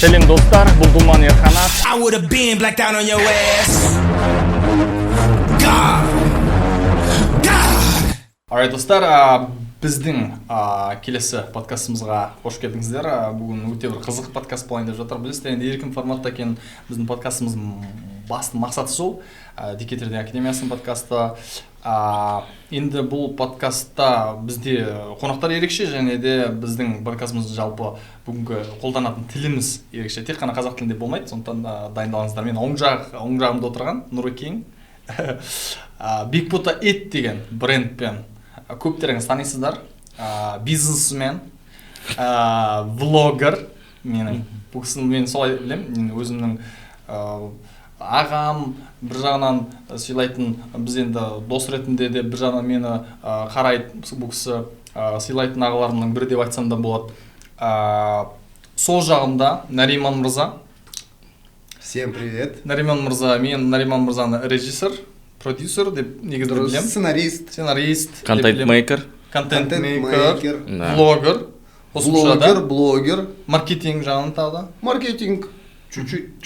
Сәлем достар, бұл Думан Ерханат. I would have been black down on your ass. God. Alright, достар, біздің келесі подкастымызға қош келдіңіздер. Бүгін өте бір қызық подкаст болайын деп жатыр. Білесіздер, енді еркін форматта екен біздің подкастымыздың басты мақсаты сол. Дикетердің академиясының подкасты. Енді бұл подкастта бізде қонақтар ерекше, және де біздің подкастымыз жалпы бүгінгі қолданатын тіліміз ерекше. Тек қана қазақ тілінде болмайды, сондықтан дайындалыңыздар. Мен оң жағымда отырған Нұрекең Big Buddha Eat деген брендпен көптеріңіз танисыздар. Бизнесмен, влогер. Бұл кісіні мен солай білемін. Өзімнің ағам, бір жағынан сыйлайтын, біз енді дос ретінде де бір жағынан мені қарайды, бұл кісі сыйлайтын ағаларымның бірі деп айтсам да болады. Сол жағында Нариман мырза. Всем привет. Нариман мырза, мен Нариман мырзаны режиссер, продюсер деп негізді білем. Сценарист. Контент-мейкер. Контент-мейкер, влогер. Блогер. Маркетинг жағынан тағы. Маркетинг. Чуть-чуть,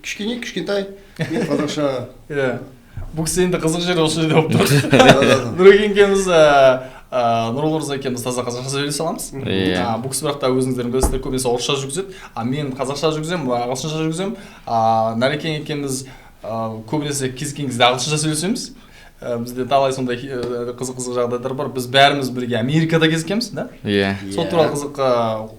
кішкентай. Мен қазақша. Бұл кісі енді қызық жері осы жерде болып тұр. Нұрекең екеуміз, Нұрұлы Рза екеуміз таза қазақша сөйлесе аламыз. Бұл кісі бірақ та өзіңіздердің білесіздер, көбінесе орысша жүргізеді. Мен қазақша жүргіземін, ағылшынша жүргіземін. Нұрекең екеуміз көбінесе кез-келген кезде ағылшынша сөйлесеміз. Бізде талай сондай қызық жағдайлар бар. Біз бәріміз бірге Америкада кездескенбіз, да? Иә. Сол туралы қызық.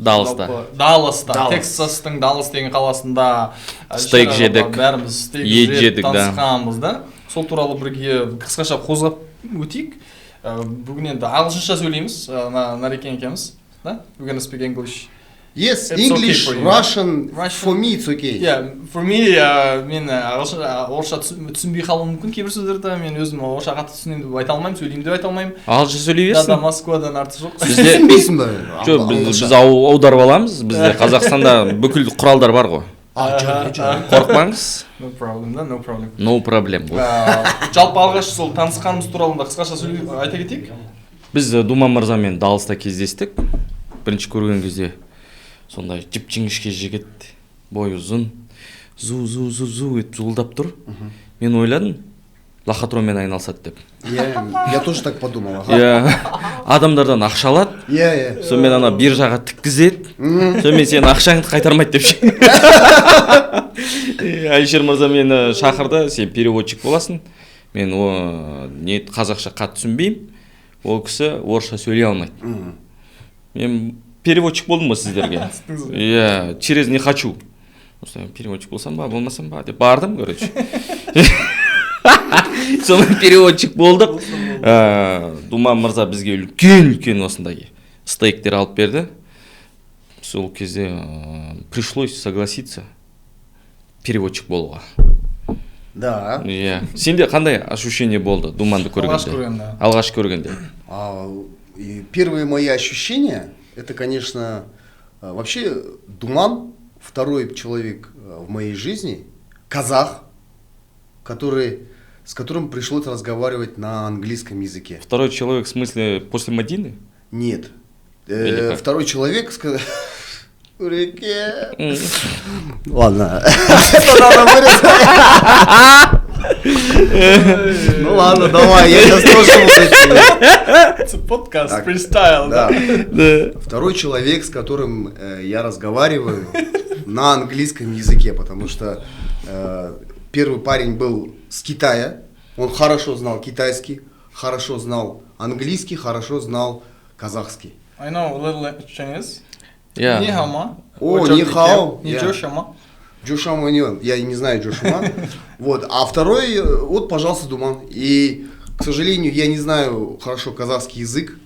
Далласта. Тексастың Даллас деген қаласында стейк жедік. Бәріміз стейк жедік, танысқанбыз, да? Сол туралы бірге қысқаша қозғап өтейік. Бүгін енді ағылшынша сөйлейміз, Нұрекең екеуміз, да? We're gonna speak English. Yes, It's English, okay Russian, for me it's okay. Yeah, for me, мен орысша түсінбей қалуым мүмкін кейбір сөздерді. Мен өзім орысша қатты түсінемін деп айта алмаймын, сөйлеймін деп айта алмаймын. Ағылшынша сөйлей берсін. Да, Москвадан артық жоқ. Түсінбейсің ба? Жоқ, біз аударып аламыз. Бізде Қазақстанда бүкіл құралдар бар ғой. Қорықпаңыз. No problem, да, no problem. No problem. Жалпы алғаш сол танысқанымыз туралы қысқаша айта кетейік. Біз Думан мырзамен Далласта кездестік. Бірінші көрген кезде сондай жіп-жіңішке жігіт, бойы ұзын, зу етіп зуылдап тұр. Мен ойладым, лохотронмен айналысады деп. Я тоже так подумал. Адамдардан ақша алады. Сонымен ана биржаға тіккізеді. Сонымен сен ақшаңды қайтармайды деп. Әлішер мырза мені шақырды, сен переводчик боласың. Мен қазақша қатты түсінбеймін. Ол кісі орысша сөйлей алмайды. Мен переводчик болдым ба сіздерге? Через не хочу. Переводчик болсам ба, болмасам ба деп бардым, короче. Сонымен переводчик болдық. Думан мырза бізге үлкен осындай стейктер алып берді. Сол кезде пришлось согласиться переводчик болуға. Да. Сенде қандай ощущение болды Думанды көргенде? Алғаш көргенде. Первые мои ощущения, это, конечно, вообще Думан, второй человек в моей жизни, казах, с которым пришлось разговаривать на английском языке. Второй человек, в смысле, после Мадины? Нет. Второй человек, Ладно. Это надо вырезать. Ну ладно, давай, я сейчас тоже буду. Это подкаст, фристайл, да. Второй человек, с которым я разговариваю на английском языке, потому что первый парень был с Китая, он хорошо знал китайский, хорошо знал английский, хорошо знал казахский. I know a little Chinese. Нихао. О, нихао. Не Джошама. Джошама, я не знаю Джошама. Вот, а второй, вот, пожалуйста, Думан. И, к сожалению, я не знаю хорошо казахский язык,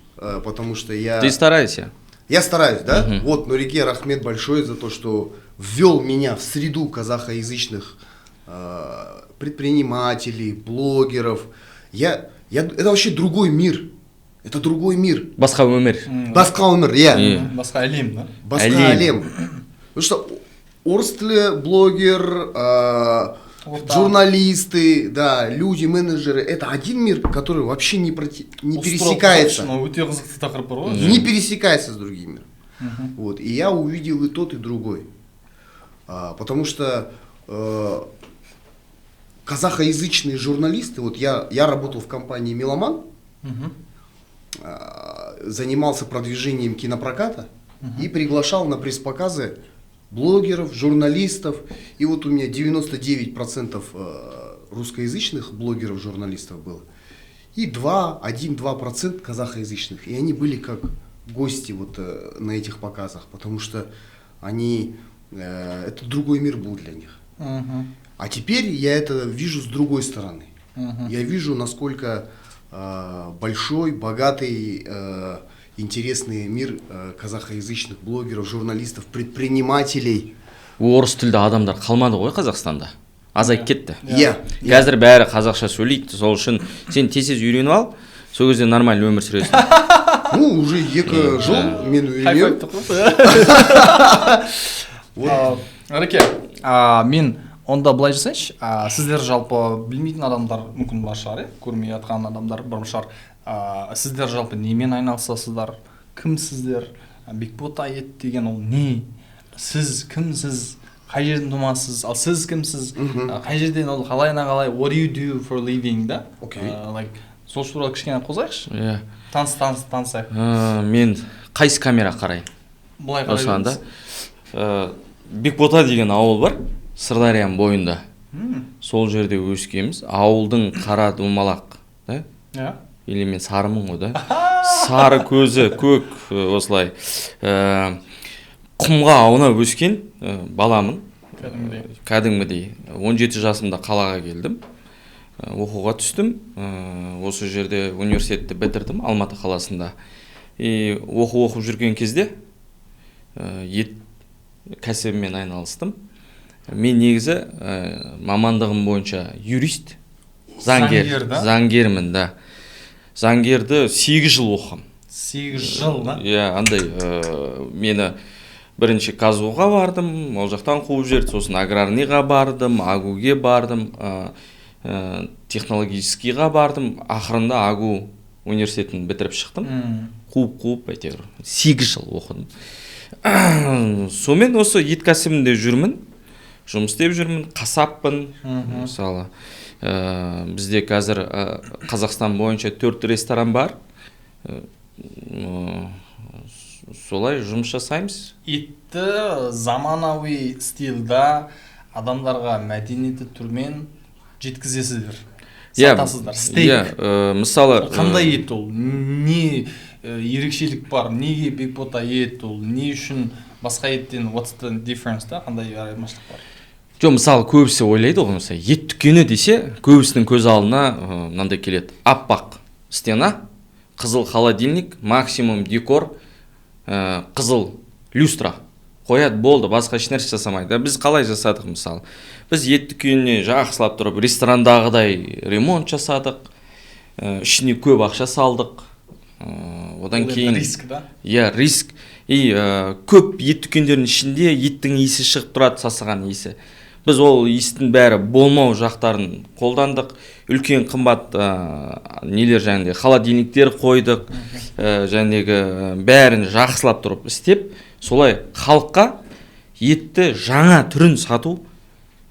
потому что я... Ты старайся. Я стараюсь, да? Вот, Нурике рахмет большой за то, что ввел меня в среду казахоязычных предпринимателей, блогеров. Это вообще другой мир. Это другой мир. Басқа өмір. Басқа өмір, Басқа әлем, да? Басқа әлем. Потому что орыс тілі, блогер, журналисты, да, люди, менеджеры, это один мир, который вообще не пересекается. Не пересекается с другим миром. Вот, и я увидел и тот, и другой. Потому что казахоязычные журналисты, вот я работал в компании «Меломан», занимался продвижением кинопроката и приглашал на пресс-показы блогеров, журналистов. И вот у меня 99% русскоязычных блогеров, журналистов было. И 1-2% казахоязычных. И они были как гости вот на этих показах, потому что они, это другой мир был для них. А теперь я это вижу с другой стороны. Я вижу, насколько большой, богатый, интересный мир казахоязычных блогеров, журналистов, предпринимателей. орыс тілді адамдар қалмады ғой Қазақстанда. Азайып кетті. Иә. Қазір бәрі қазақша сөйлейді. Сол үшін сен тез үйреніп ал, сол кезде нормально өмір сүресің. Ну, уже 2 жыл мен үйренемін. Әреке, мен онда былай жасайыншы, сіздер жалпы білмейтін адамдар мүмкін бар шығар, көрмей жатқан адамдар бар шығар. Сіздер жалпы немен айналысасыздар? Кімсіздер? Бекбота ет деген ол не? Сіз кімсіз? Қай жерден тумасыз? Ал сіз кімсіз? Қай жерден ол қалай? What do you do for living да? Сол туралы кішкене қозайықшы. Танысайық. Мен қайсы камера қарай? Былай қарай. Бекбота деген ауыл бар, Сырдарияның бойында. Сол жерде өскенбіз. Ауылдың қара домалақ, да? Или мен сарымын ғой, да? Сары көзі, көк, осылай. Құмға аунап өскен баламын. Кәдімгідей. 17 жасымда қалаға келдім. Оқуға түстім. Осы жерде университетті бітірдім Алматы қаласында. Оқып жүрген кезде ет кәсібімен айналыстым. Мен негізі мамандығым бойынша юрист, заңгермін, да. Заңгерді 8 жыл оқым. 8 жыл, да? Андай, мені бірінші Казуға бардым, ол жақтан қуып жерді, сосын аграрныйға бардым, Агуге бардым, технологическийға бардым, ақырында Агу университетін бітіріп шықтым. Қуып, әйтеуір, 8 жыл оқыдым. Сонымен осы ет кәсібінде жүрмін, жұмыс істеп жүрмін, қасаппын, мысалы. Бізде қазір Қазақстан бойынша 4 ресторан бар. Солай жұмыс жасаймыз. Етті заманауи стилда адамдарға мәдениетті түрмен жеткізесіздер. Сатасыздар. Стейк. Мысалы, қандай ет ол? Не ерекшелік бар? Неге бекбота ет ол? Не үшін басқа еттен what's the difference да? Қандай айырмашылық бар? Мысалы, көбісі ойлайды ғой, мысалы, ет дүкені десе, көбісінің көз алдына мынандай келеді. Аппақ стена, қызыл холодильник, максимум декор, қызыл люстра қояды, болды, басқа ешнәрсе жасамайды. Біз қалай жасадық, мысалы? Біз ет дүкеніне жақсылап тұрып, ресторандағыдай ремонт жасадық, ішіне көп ақша салдық. Одан кейін риск, да? Риск. Көп ет дүкендерінің ішінде еттің иісі шығып тұрады, сасыған иісі. Біз ол иістің бәрі болмау жақтарын қолдандық. Үлкен қымбат нелер жаңағы холодильниктер қойдық. Жаңағы бәрін жақсылап тұрып істеп, солай халыққа етті жаңа түрін сату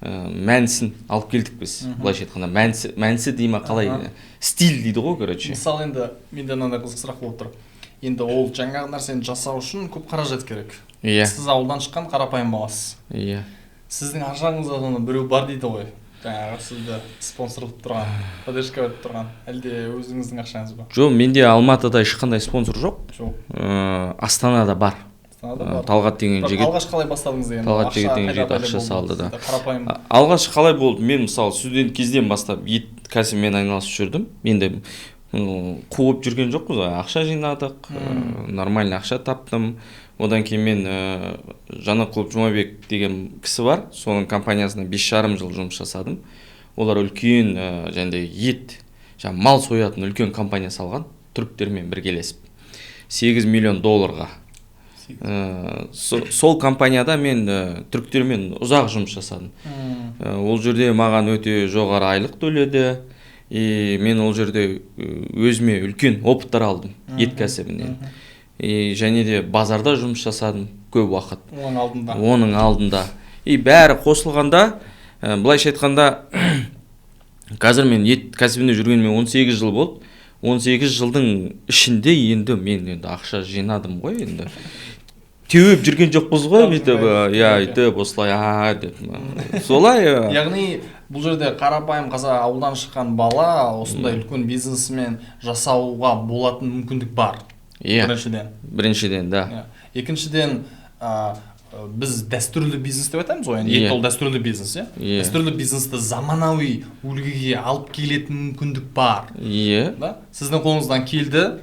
мәнісін алып келдік біз. Былайша айтқанда мәнісі дейма қалай стиль дейді ғой, короче. Мысалы енді менде мынандай қызық сұрақ болып тұр. Енді ол жаңағы нәрсені жасау үшін көп қаражат керек. Сіз ауылдан шыққан қарапайым баласыз. Сіздің аржағыңызда соны біреу бар дейді ғой. Жаңағы сізді спонсор қылып тұрған, поддержка беріп тұрған. Әлде өзіңіздің ақшаңыз ба? Жоқ, менде Алматыда ешқандай спонсор жоқ. Астанада бар. Талғат деген жігіт. Алғаш қалай бастадыңыз деген? Талғат деген жігіт ақша салды да. Қарапайым. Алғаш қалай болды? Мен мысалы студент кезден бастап ет кәсібімен айналысып жүрдім. Енді қуып жүрген жоқпыз, ақша жинадық, нормальный ақша таптым. Одан кейін мен Жанақұлов Жұмабек деген кісі бар, соның компаниясына 5,5 жыл жұмыс жасадым. Олар үлкен ет, мал соятын үлкен компания салған, түріктермен біргелесіп. 8 миллион долларға. Сол компанияда мен түріктермен ұзақ жұмыс жасадым. Ол жерде маған өте жоғары айлық төледі. Мен ол жерде өзіме үлкен опыттар алдым ет кәсібінен. Және де базарда жұмыс жасадым көп уақыт. Оның алдында. и бәрі қосылғанда былайша айтқанда қазір мен ет кәсібінде жүргеніме 18 жыл болды. 18 жылдың ішінде енді мен енді ақша жинадым ғой енді. Теуіп жүрген жоқпыз ғой бүйтіп, өйтіп осылай деп. Солай. Яғни бұл жерде қарапайым ауылдан шыққан бала осындай үлкен бизнесмен жасауға болатын мүмкіндік бар. Біріншіден, да. Екіншіден, біз дәстүрлі бизнес деп айтамыз ғой, ет ол дәстүрлі бизнес, дәстүрлі бизнесті заманауи үлгіге алып келетін мүмкіндік бар. Сіздің қолыңыздан келді,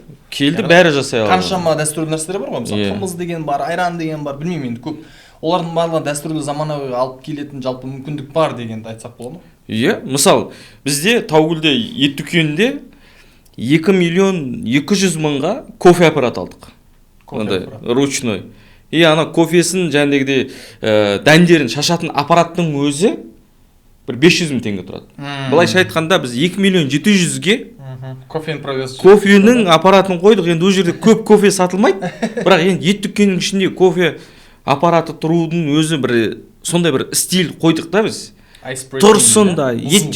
бәрі жасай алады. Қаншама дәстүрлі нәрселер бар ғой, мысалы қымыз деген бар, айран деген бар, білмеймін енді көп. Олардың барлығын дәстүрлі заманауи алып келетін жалпы мүмкіндік бар дегенді айтсақ болады ма? Мысалы, бізде Таугүлде ет дүкенінде 2.200.000-ға кофе аппарат алдық. Ручной. И ана кофесін жәндегідей дәндерін шашатын аппараттың өзі бір 500.000 теңге тұрады. Былайша айтқанда біз 2.700.000-ге кофенің аппаратын қойдық. Енді ол жерде көп кофе сатылмайды. Бірақ енді ет дүкенінің ішінде кофе аппараты тұрудың өзі бір сондай бір стиль қойдық та біз. Тұрсын да ет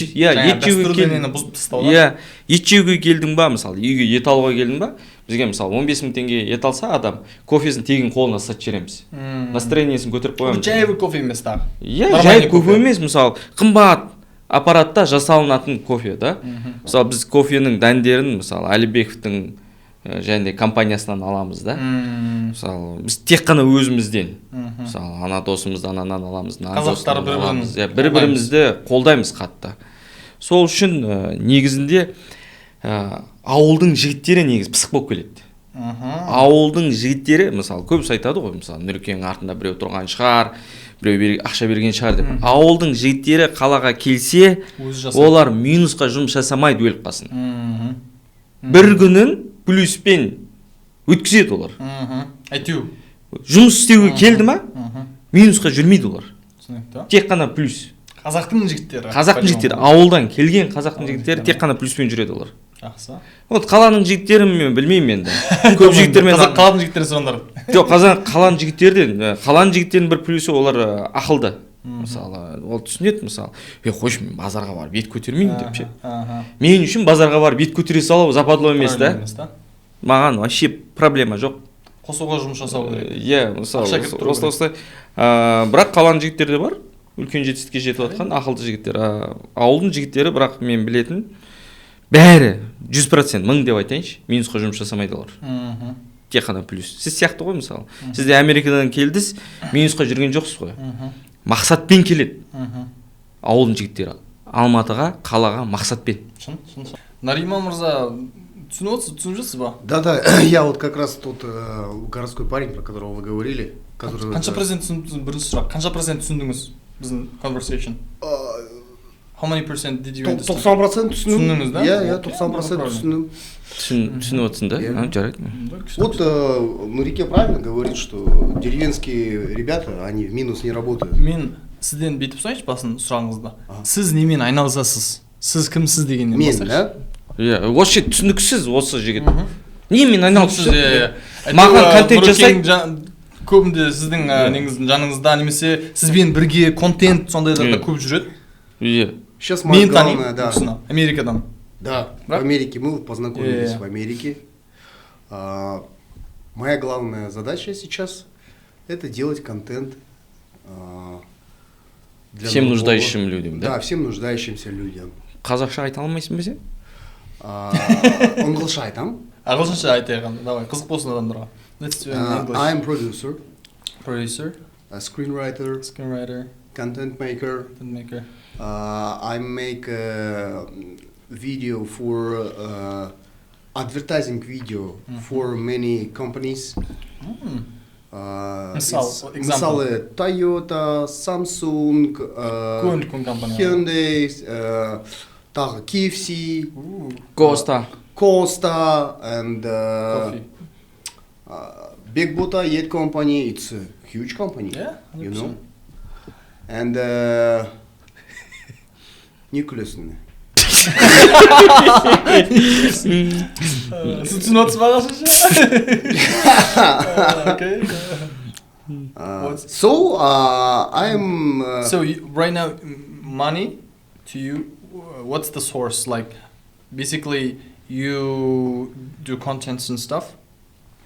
жеуге келдің ба, мысалы үйге ет алуға келдің ба, бізге мысалы 15.000 теңге ет алса адам, кофесін тегін қолына сатып жібереміз. Настроениесін көтеріп қоямыз. Жай кофе емес тағы. Жай кофе емес, мысалы қымбат аппаратта жасалынатын кофе, да. Мысалы біз кофенің дәндерін мысалы Әлібековтің және компаниясынан аламыз, да. Мысалы біз тек қана өзімізден, мысалы ана досымыздан анан аламыз, қазақтар бір-бірімізді қолдаймыз қатты. Сол үшін негізінде ауылдың жігіттері негіз пысық болып келеді. Ауылдың жігіттері, мысалы көбісі айтады ғой, мысалы Нұрекеңнің артында біреу тұрған шығар, біреу ақша берген шығар деп. Ауылдың жігіттері қалаға келсе, олар минусқа жұмыс жасамайды өліп қалсын. Бір күнін плюспен өткізеді олар. Әйтеу. Жұмыс істеуге келді ма, минусқа жүрмейді олар. Тек қана плюс. Қазақтың жігіттері. Қазақтың жігіттері, ауылдан келген қазақтың жігіттері тек қана плюспен жүреді олар. Жақсы. Вот қаланың жігіттерін мен білмеймін енді. Көп жігіттермен қаланың жігіттері сондар. Жоқ, қаланың жігіттердің бір плюсы олар ақылды. Мысалы, ол түсінеді, мысалы, қойшы мен базарға барып ет көтермеймін деп ше. Мен үшін базарға барып ет көтере салу западло емес, да? Маған вообще проблема жоқ. Қосуға жұмыс жасау керек. Мысалы, осылай. Бірақ қаланың жігіттері де бар. Үлкен жетістікке жетіп жатқан ақылды жігіттер. Ауылдың жігіттері, бірақ мен білетін бәрі 100%, 1000 деп айтайыншы, минусқа жұмыс жасамайды олар. Тек қана плюс. Сіз сияқты ғой, мысалы. Сіз де Америкадан келдіңіз, минусқа жүрген жоқсыз ғой. Мақсатпен келеді. Ауылдың жігіттері Алматыға, қалаға мақсатпен. Нариман мырза, түсініп жатсыз ба? Да, я вот как раз тот городской парень, про которого вы говорили. Қанша процент түсіндіңіз? Бірінші сұрақ. Қанша процент түсіндіңіз біздің conversation? How many percent did you understand? 90% түсіндіңіз, да? Я 90% түсіндім. Түсініп отырсың, да? Жарайды. Вот Нұреке правильно говорит, что деревенские ребята, они в минус не работают. Мен сізден бетіп сұрайыншы басын сұрағыңызды. Сіз немен айналысасыз? Сіз кімсіз дегеннен бастайыншы? Мен, да? Осы түсініксіз осы жігіт. Немен айналысыз? Маған контент жасайды. Көбінде сіздің жаныңызда немесе сізбен бірге контент сондайларда көп жүреді. Сейчас моя главная, да. Америкадан. Да, в Америке мы познакомились в Америке. Моя главная задача сейчас это делать контент для всем нуждающим людям, да? Да, всем нуждающимся людям. Қазақша айта алмайсың ба сен? Оңғылша айтам. Ағылшынша айтайын, давай, қызық болсын адамдарға. Let's do it in English. I'm producer. Producer. A screenwriter. Screenwriter. Content maker. Content maker. I make a video for advertising video for many companies. Мысалы, Toyota, Samsung, Hyundai, тағы KFC, Costa, and Big Buddha Yet Company. It's a huge company, you know. And Nicholas'ın. Сіз түсініп отырсыз ба ағылшынша? So I'm So right now, money to you, what's the source? Like, basically, you do contents and stuff.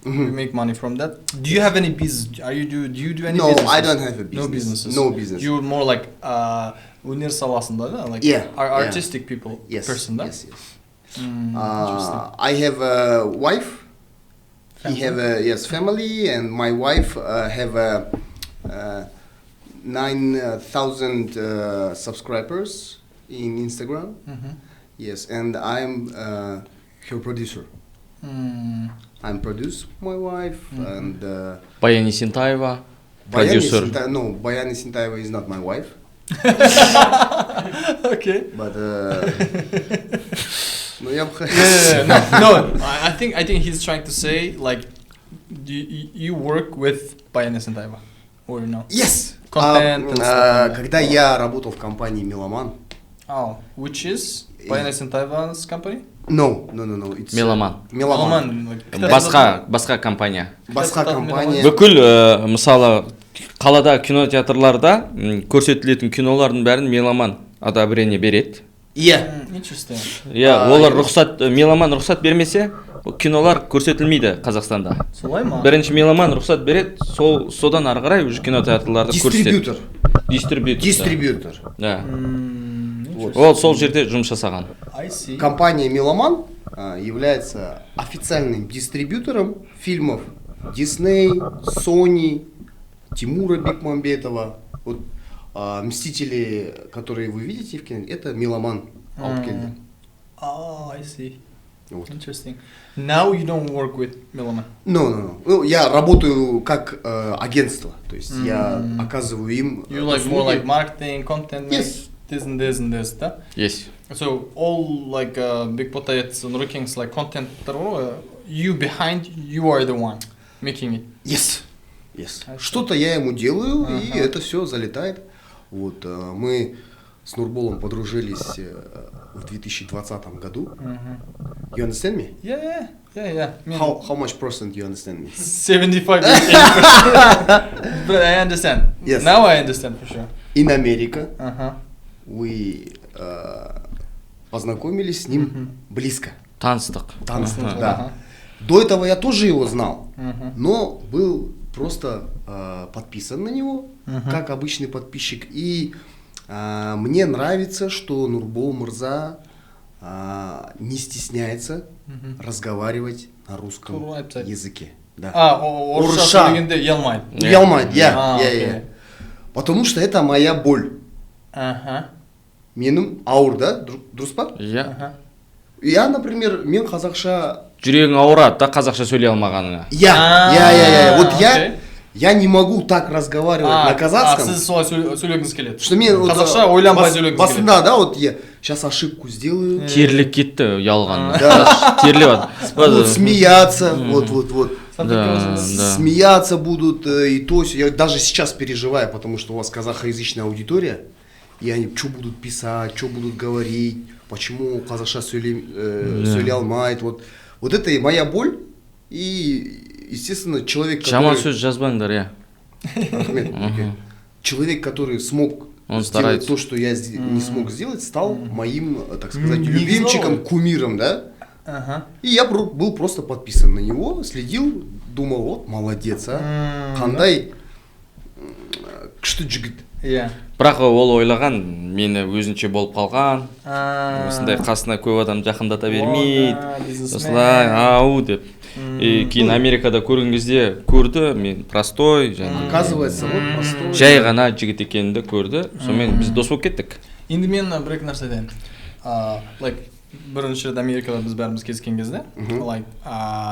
You make money from that. Do you have any business? Do you do any? No, businesses? I don't have a business. No businesses. No business. You're more like өнер саласында, да? Like Yeah, artistic people yes, person, да? yes, yes. Interesting. I have a wife. Family? He have a family, and my wife have a 9,000 subscribers in Instagram. Yes, and I'm her producer. I'm produce my wife and Баян Есентаева, Bayan продюсер. No, Bayan Есентаева is not my wife, Okay. but ну я бы No. I think he's trying to say like, you work with Баян Есентаева, or no? Yes. Content and stuff. Когда я работал в компании Меломан. Oh, which is Баян Есентаева's company? No. It's Меломан. Меломан. Like, Басқа компания. Басқа компания. Бүкіл мысалы қалада кинотеатрларда көрсетілетін кинолардың бәрін Меломан одобрение береді. Yeah. Interesting. Олар Меломан рұқсат бермесе, кинолар көрсетілмейді Қазақстанда. Солай ма? Бірінші Меломан рұқсат береді, содан ары қарай уже кинотеатрларда көрсетеді. Дистрибьютор. Да. Ол сол жерде жұмыс жасаған. I see. Компания Меломан является официальным дистрибьютором фильмов Disney, Sony, Тимура Бекмамбетова. Вот Мстители, которые вы видите в кино, это Меломан алып келді. Oh, I see. Вот. Interesting. Now you don't work with Меломан. No. Ну, я работаю как агентство, то есть я оказываю им You like more like marketing, content, Yes. this, да? Yes. So all like big potatoes and Nuriking's like content, you behind, you are the one making it. Yes. Что-то я ему делаю, и это все залетает. Вот мы с Нурболом подружились в 2020 году. You understand me? Yeah. How much percent you understand me? 75, 80%. But I understand. Yes. Now I understand for sure. In America Uh-huh. we познакомились с ним близко. Таныстық. Да. До этого я тоже его знал, но был просто подписан на него, как обычный подписчик. И мне нравится, что Нурбол Мырза не стесняется разговаривать на русском языке. Да. Орысша сөйлегенде ұялмайды. Ұялмайды, окей. Потому что это моя боль. Менің ауыр, да? Дұрыс па? Иә. Я, например, мен қазақша... Жүрегің ауырады да қазақша сөйлей алмағаныңа. Я. Вот я не могу так разговаривать на казахском. Сіз солай сөйлегіңіз келеді. Что мне Қазақша ойланбай сөйлегіңіз келеді. басында, да, вот я сейчас ошибку сделаю. Терлік кетті ұялғанына. Да. Терлеп Будут смеяться, вот. Да. Смеяться будут и то есть. Я даже сейчас переживаю, потому что у вас казахоязычная аудитория. И они что будут писать, что будут говорить, почему қазақша сөйлей алмайды. Вот это и моя боль. И, естественно, человек, Жаман который... сөз жазбаңдар, иә. Человек, который смог Он сделать старается. то, что я не смог сделать, стал моим, так сказать, любимчиком, кумиром, да? И я был просто подписан на него, следил, думал, вот, молодец, а. Қандай күшті жігіт. Иә. Бірақ ол ойлаған, мені өзінше болып қалған, осындай қасына көп адам жақындата бермейді, осылай, ау деп. Кейін Америкада көрген кезде көрді, мен простой, Оказывается, вот простой. жай ғана жігіт екенімді көрді, сонымен біз дос болып кеттік. Енді мен бір нәрсе айтайын. Like, бірінші рет Америкада біз бәріміз кездескен кезде, like,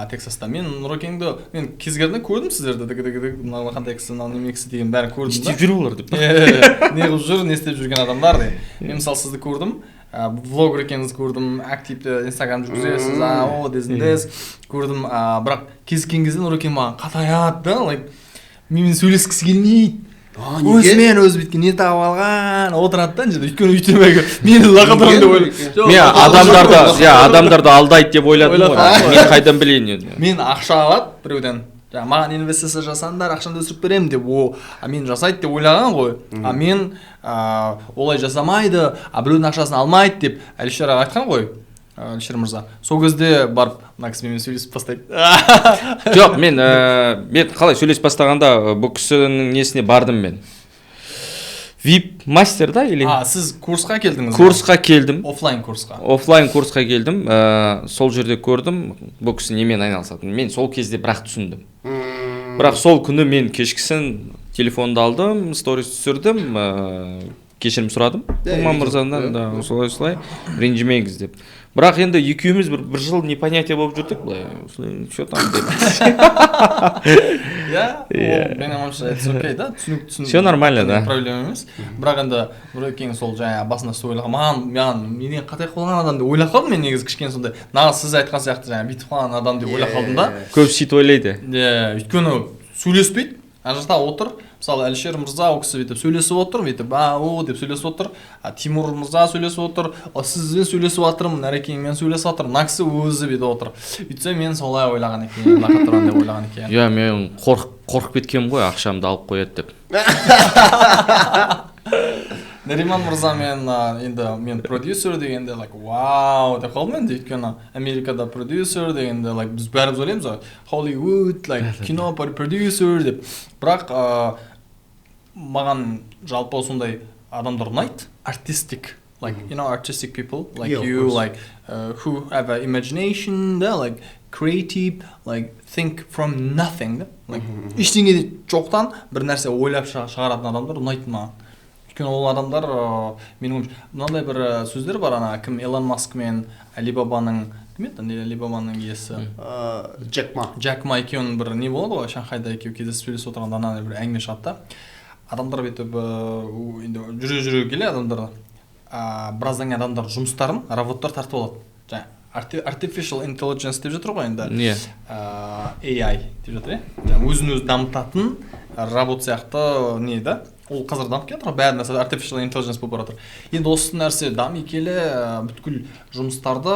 Тексаста. Мен Нұрекеңді, мен кезгерден көрдім сіздерді, мынау қандай кісі, мынау неме кісі деген бәрін көрдім да. Істеп жүр олар деп. Не қылып жүр, не істеп жүрген адамдар деп. Мен мысалы сізді көрдім, влогер екеніңізді көрдім, активті Инстаграм жүргізесіз, о, дезіндес көрдім, бірақ кездескен кезде Нұрекең маған қатаяды да, like, менімен сөйлескісі келмейді. Өзімен өзі біткен не тауып алған, отырады да, өйткені үйтемегі мені лақатырым деп ойлаймын. Мен адамдарды алдайды деп ойладым ғой, мен қайдан білейін енді. Мен ақша алады біреуден, жаңағы маған инвестиция жасаңдар, ақшамды өсіріп беремін деп, мен жасайды деп ойлаған ғой. Мен олай жасамайды, біреудің ақшасын алмайды деп Әлішер айтқан ғой. Әлішер мырза. Сол кезде барып мына кісімен сөйлесіп бастайды. Жоқ, мен қалай сөйлесіп бастағанда бұл кісінің несіне бардым мен. VIP мастер да или? Сіз курсқа келдіңіз? Курсқа келдім. Офлайн курсқа. Офлайн курсқа келдім. Сол жерде көрдім, бұл кісі немен айналысатын. Мен сол кезде бірақ түсіндім. Бірақ сол күні мен кешкісін телефонды алдым, сторис түсірдім, кешірім сұрадым. Думан мырзадан да солай ренжімеңіз деп. Бірақ енді екеуміз бір жыл непонятие болып жүрдік былай. Что там деп. Менің ойымша it's okay да, түсінік. Все нормально, да. Проблема емес. Бірақ енді Нұрекең сол жаңа басында сол ойлаған, маған менен қате қылған адам деп ойлап қалдым мен негізі кішкене сондай. Нағыз сіз айтқан сияқты жаңа бүйтіп қалған адам деп ойлап қалдым да. Көп сөйтіп ойлайды. Өйткені сөйлеспейді. Ана жақта отыр. Мысалы Әлішер мырза ол кісі бүйтіп сөйлесіп отыр, бүйтіп деп сөйлесіп отыр. Тимур мырза сөйлесіп отыр. Сізбен сөйлесіп жатырмын, Нұрекеңмен сөйлесіп жатыр. Мына кісі өзі бүйтіп отыр. Үйтсе мен солай ойлаған екен, лақаттырған деп ойлаған екен. Иә, мен қорқып кеткенмін ғой, ақшамды алып қояды деп. Нариман мырзамен енді мен продюсер дегенде вау деп қалдым енді, өйткені Америкада продюсер дегенде біз бәріміз ойлаймыз ғой, Hollywood, кино продюсер деп. Бірақ маған жалпы сондай адамдар ұнайды, artistic, artistic people like you, who have an imagination, creative, think from nothing, ештеңе жоқтан бір нәрсе ойлап шығаратын адамдар ұнайды маған. Өйткені ол адамдар, менің мынандай бір сөздер бар, кім Элон Маск мен Алибабаның, кім еді Алибабаның иесі? Джек Ма екеуінің бір не болады ғой, Шанхайда екеуі кездесіп сөйлесіп отырғанда анандай бір әңгіме шығады да. Адамдар бүйтіп жүре келе адамдар біраздан кейін адамдар жұмыстарын, роботтар тартып алады. Жаңа artificial intelligence деп жатыр ғой енді. AI деп жатыр, жаңа өзін-өзі дамытатын робот сияқты не да. Ол қазір дамып келе жатыр, бәрі нәрсе artificial intelligence болып баратыр. Енді осы нәрсе дами келе бүткіл жұмыстарды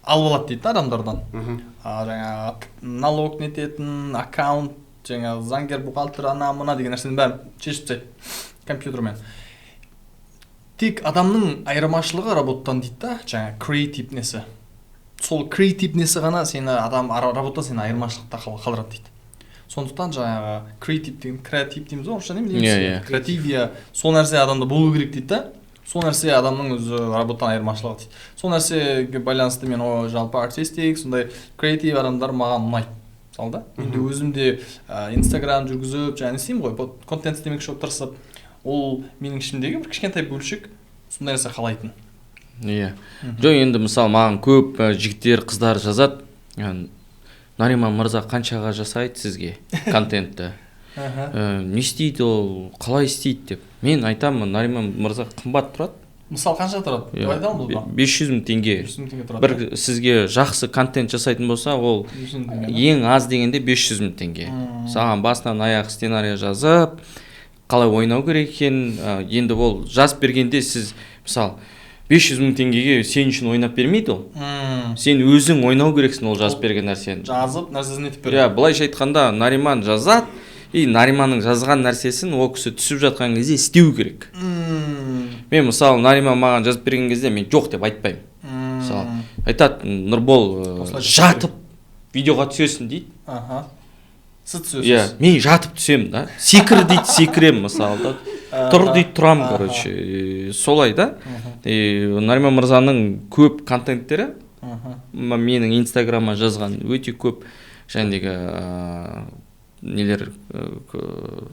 алып алады дейді адамдардан. Жаңа налог нететін, аккаунт, жаңа заңгер, бухгалтер, мына деген нәрсенің бәрін шешіп тастайды компьютермен. Тек адамның айырмашылығы роботтан дейді да, жаңа креатив несі. Сол креатив несі ғана сені роботтан сені айырмашылықта қалдырады дейді. Сондықтан жаңағы креатив дейміз ғой, орысша не дейміз? Креативия, сол нәрсе адамда болу керек дейді да. Сол нәрсе адамның өзі роботтан айырмашылығы дейді. Сол нәрсеге байланысты мен жалпы артистик, сондай креатив адамдар маған ұнайды. Мысалы да. Енді өзімде Instagram жүргізіп, жаңа істеймін ғой, контент істемекші болып тырысып, ол менің ішімдегі бір кішкентай бөлшек сондай нәрсе қалайтын. Иә. Жоқ, енді мысалы маған көп жігіттер, қыздар жазады. Нариман мырза қаншаға жасайды сізге контентті? Не істейді ол, қалай істейді деп. Мен айтамын, Нариман мырза қымбат тұрады. Мысалы қанша тұрады? Деп айтамын бұл ба? 500 мың теңге. Бір сізге жақсы контент жасайтын болса, ол ең аз дегенде 500 мың теңге. Саған басынан аяқ сценарий жазып, қалай ойнау керек екен, енді ол жазып бергенде сіз, мысалы, 500 мың теңгеге сен үшін ойнап бермейді ол. Сен өзің ойнау керексің ол жазып берген нәрсені. Жазып, нәрсесін етіп береді. Былайша айтқанда, Нариман жазады, Нариманның жазған нәрсесін ол кісі түсіп жатқан кезде істеу керек. Мен мысалы Нариман маған жазып берген кезде мен жоқ деп айтпаймын. Мысалы, айтады, Нұрбол жатып видеоға түсесің дейді. Сіз түсесіз. Мен жатып түсемін да. Секір дейді, секірем мысалы да. Тұр дейді, тұрам, короче. Солай да. Нариман мырзаның көп контенттері менің инстаграмға жазған өте көп жәндегі нелер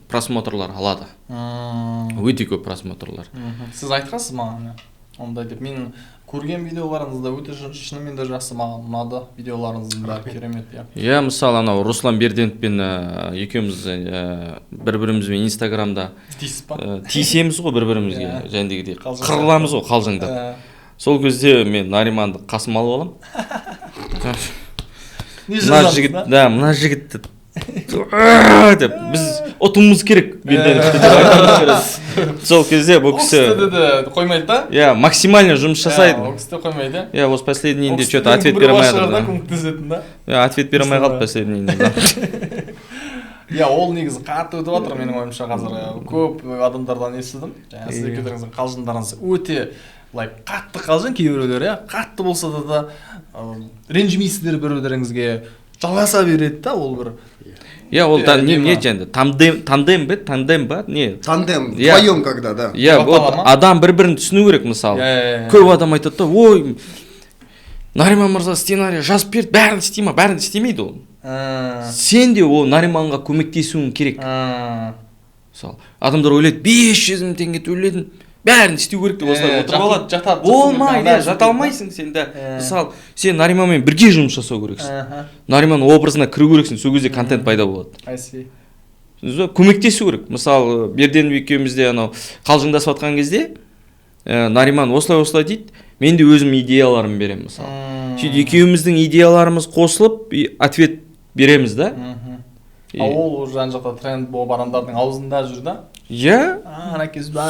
просмотрлар алады. Өте көп просмотрлар. Сіз айтқансыз маған ондай деп. Мен көрген видеоларыңызда өте шынымен де жақсы, маған ұнады видеоларыңыздың бәрі керемет. Иә, мысалы анау Руслан Берденовпен екеуміз бір-бірімізбен инстаграмда тиісеміз ғой бір-бірімізге, жәндегідей қырыламыз ғой қалжыңдап. Сол кезде мен Нариманды қасыма алып аламын. Мына жігітті деп біз ұтуымыз керек. Сол кезде бұл кісі қоймайды да? Иә, максимально жұмыс жасайды. Ол кісі қоймайды. Иә, осы последнийінде что-то ответ бере алмай қалды. Ответ бере алмай қалды последнийінде. Иә, ол негізі қатты өтіп жатыр менің ойымша қазір. Көп адамдардан естідім. Жаңа сіз екеуіңіздің қалжыңдарыңыз өте қатты қалжың, кейбіреулер қатты болса да ренжімейсіздер бір-біріңізге, жалғаса береді да, ол бір. Иә, ол не жаңды тандем ба не? Тандем, вдвоем когда, да. Иә, адам бір-бірін түсіну керек, мысалы. Көп адам айтады да, ой, Нариман мырза сценарий жазып берді, бәрін істей ма? Бәрін істемейді ол. Сен де ол Нариманға көмектесуің керек. Мысалы, адамдар ойлайды, 500 мың теңге төледім, бәрін істеу керек деп осылай отырып алады. Болмайды, жата алмайсың сен де. Мысалы, сен Нариманмен бірге жұмыс жасау керексің. Нариман образына кіру керексің, сол кезде контент пайда болады. Көмектесу керек. Мысалы, Берденов екеумізде анау қалжыңдасып жатқан кезде, Нариман осылай дейді, мен де өзім идеяларым беремін, мысалы. Сөйтіп екеуміздің идеяларымыз қосылып, ответ береміз да. Ол жан жақта тренд болып адамдардың аузында жүр да. Иә,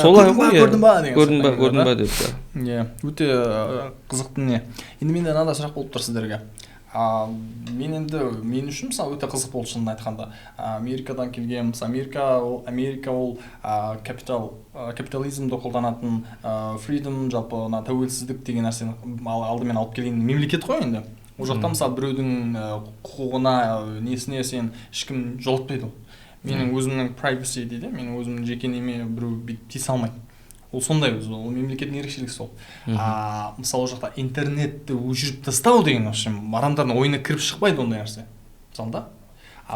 солай ғой. Көрдің ба деп. Иә, өте қызықты не. Енді менде мынандай сұрақ болып тұр сіздерге. Мен үшін мысалы өте қызық болды шынын айтқанда. Америкадан келген, мысалы Америка ол капитализмді қолданатын, freedom, жалпы тәуелсіздік деген нәрсені алдымен алып келген мемлекет қой енді. Ол жақта мысалы біреудің құқығына, несіне сен ешкім жолатпайды ол. Менің өзімнің privacy дейді, менің өзімнің жеке неме біреу тиісе алмайды. Ол сондай өзі, ол мемлекеттің ерекшелігі сол. Мысалы, ол жақта интернетті өшіріп тастау деген адамдардың ойына кіріп шықпайды ондай нәрсе. Мысалы да.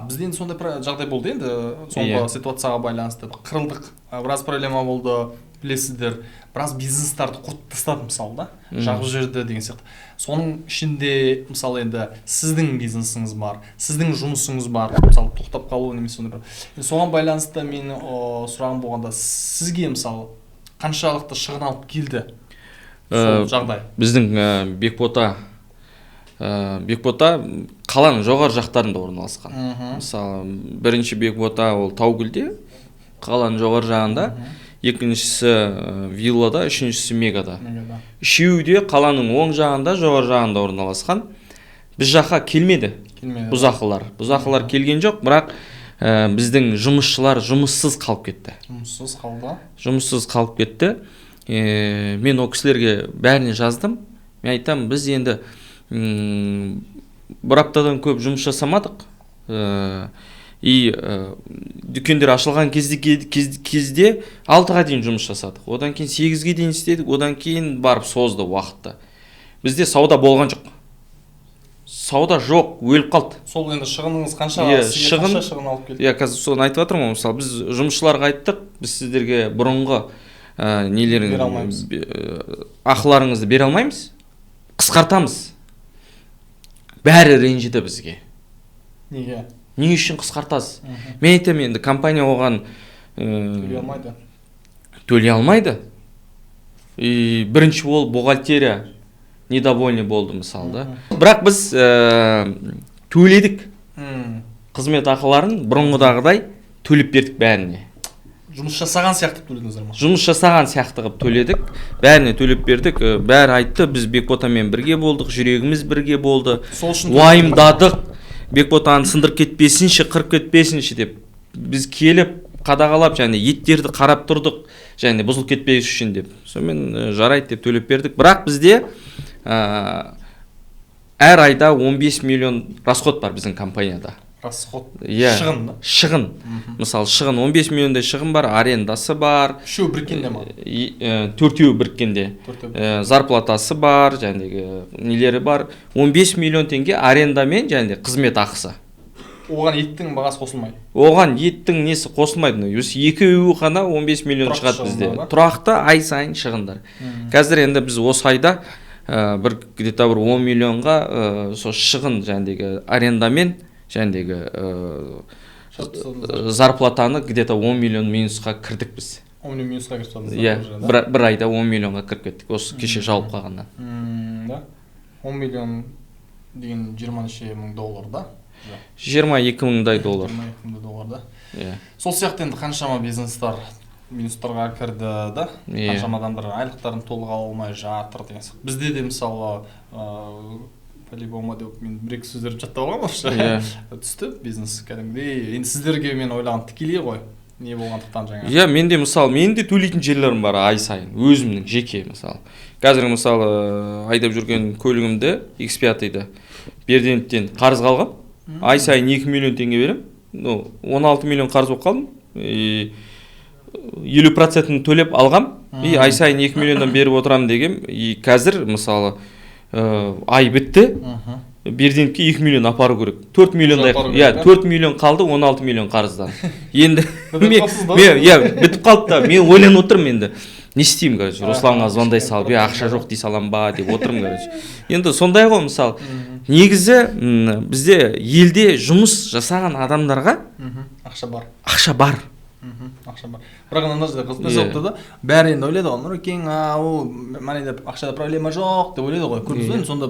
Бізде енді сондай жағдай болды енді, соңғы ситуацияға байланысты қырылдық, біраз проблема болды, білесіздер, біраз бизнестарды құртып тастады мысалы да, жағып жіберді деген сияқты. Соның ішінде мысалы енді сіздің бизнесіңіз бар, сіздің жұмысыңыз бар, мысалы тоқтап қалу немесе сондай бір. Соған байланысты менің сұрағым болғанда, сізге мысалы қаншалықты шығын алып келді сол жағдай? Біздің Бекбота қаланың жоғары жақтарында орналасқан. Мысалы, бірінші Бекбота ол Таугүлде, қаланың жоғары жағында, екіншісі виллада, үшіншісі Мегада. Үшеуі де қаланың оң жағында, жоғары жағында орналасқан. Біз жаққа келмеді бұзақылар келген жоқ, бірақ біздің жұмысшылар жұмыссыз қалып кетті. Жұмыссыз қалып кетті. Мен о кісілерге бәріне жаздым. Мен айтам, біз енді бір аптадан көп жұмыс жасамадық. Дүкендер ашылған кезде 6-ға дейін жұмыс жасадық. Одан кейін 8-ге дейін істедік, одан кейін барып созды уақытты. Бізде сауда болған жоқ. Сауда жоқ, өліп қалды. Сол енді шығыныңыз қанша шығын алып келді? Иә, қазір соны айтып жатырмын. Мысалы, біз жұмысшыларға айттық, біз сіздерге бұрынғы ақыларыңызды бере алмаймыз, қысқартамыз. Бәрі ренжіді бізге. Неге? Не үшін қысқартасыз? Мен айтамын, енді компания оған төлей алмайды. Бірінші ол бухгалтерия недовольный болды мысалы да. Бірақ біз төледік. Қызмет ақыларын бұрынғыдағыдай төлеп бердік бәріне. Жұмыс жасаған сияқты төледіңіздер ме? Жұмыс жасаған сияқты қылып төледік, бәріне төлеп бердік. Бәрі айтты, біз Бекботамен бірге болдық, жүрегіміз бірге болды. Уайымдадық, Бекботаны сындырып кетпесінші, қырып кетпесінші деп. Біз келіп, қадағалап, еттерді қарап тұрдық, бұзылып кетпес үшін деп. Сонымен жарайды деп төлеп бердік. Бірақ бізде әр айда 15 миллион расход бар біздің компанияда. Расход? Шығын да? Шығын. Мысалы, шығын 15 миллиондай шығын бар, арендасы бар. Үшеу біріккенде ма? Төртеу біріккенде. Зарплатасы бар, нелері бар. 15 миллион теңге арендамен қызмет ақысы. Оған еттің бағасы қосылмайды? Оған еттің несі қосылмайды. Екеуі ғана 15 миллион шығады бізде. Тұрақты ай сайын шығындар. Қазір енді біз осы айда где-то 10 миллионға шығын арендамен зарплатаны где-то 10 миллион минусқа кірдік біз. 10 миллион минусқа кірдік? Иә, бір айда 10 миллионға кіріп кеттік, осы кеше жауып қалғаннан. 10 миллион деген 20 мың доллар да? 22 мыңдай доллар. 22 мыңдай доллар да? Сол сияқты енді қаншама бизнестар минустарға кірді да? Қаншама адамдар айлықтарын толық ала алмай жатыр деген сияқты. Бізде де мысалы по-любому деп мен бір екі сөздерді жаттап алғанмын орысша. Иә. Түсті бизнес кәдімгідей. Енді сіздерге мен ойлаған тікелей ғой. Не болғандықтан жаңа. Иә, менде мысалы, менде төлейтін жерлерім бар ай сайын, өзімнің жеке мысалы. Қазір мысалы айдап жүрген көлігімді X5-ды Берденевтен қарыз қалғам. Ай сайын 2 миллион теңге берем. 16 миллион қарыз болып қалдым. 50%-ін төлеп алғам. И ай сайын 2 миллиондан беріп отырамын дегем. И қазір мысалы ай бітті. Берденевке 2 миллион апару керек. 4 миллиондай, иә, 4 миллион қалды, 16 миллион қарыздан. Енді бітіп қалды да. Мен ойланып отырмын енді. Не істеймін, короче, Русланға звондай салып, ақша жоқ дей салам ба деп отырмын, короче. Енді сондай ғой, мысалы, негізі бізде елде жұмыс жасаған адамдарға ақша бар. Ақша бар. Ақша бар. Бірақ ана жерде қызық болыпты да. Бәрі енді ойлайды ғой, Нұрекең, ол міне деп ақшада проблема жоқ деп ойлайды ғой. Көрдіңіз бе? Сонда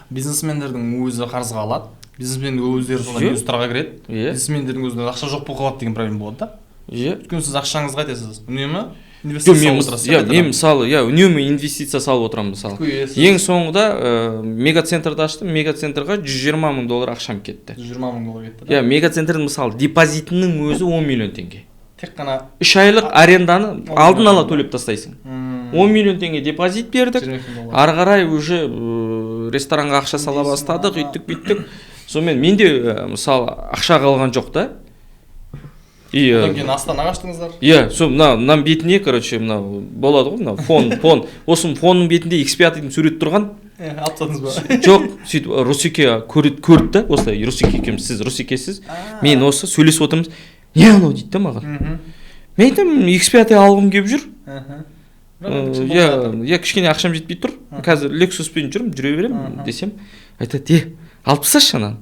бизнесмендердің өзі қарызға алады. Бизнесмендер өздері сонда минустарға кіреді. Бизнесмендердің өзінде ақша жоқ болып қалады деген проблема болады да. Иә. Өйткені сіз ақшаңызға айтасыз. Үнемі инвестиция салып отырасыз. Иә, мен мысалы, иә, үнемі инвестиция салып отырамын мысалы. Ең соңында мегацентрді аштым. Мегацентрға $120,000 ақшам кетті. $120,000 кетті. Иә, мегацентрдің мысалы депозитінің өзі 10 миллион теңге. Тек қана 3 айлық аренданы алдын ала төлеп тастайсың. 10 миллион теңге депозит бердік. Ары қарай уже ресторанға ақша сала бастадық, үйттік. Сонымен менде мысалы ақша қалған жоқ та. Одан кейін Астанаға аштыңыздар. Иә, сол мына бетіне, короче, мына болады ғой, мына фон. Осы фонның бетінде X5-дің суреті тұрған. Алып тастадыңыз ба? Жоқ, сөйтіп Русеке көрді да, осылай Русеке екеуміз, сіз Русекесіз. Мен осы сөйлесіп отырмыз. Не анау дейді да маған. Мен айтам, X5 алғым келіп жүр. Иә, кішкене ақшам жетпей тұр. Қазір Lexuспен жүре беремін десем, айтады, алып тасташы ананы.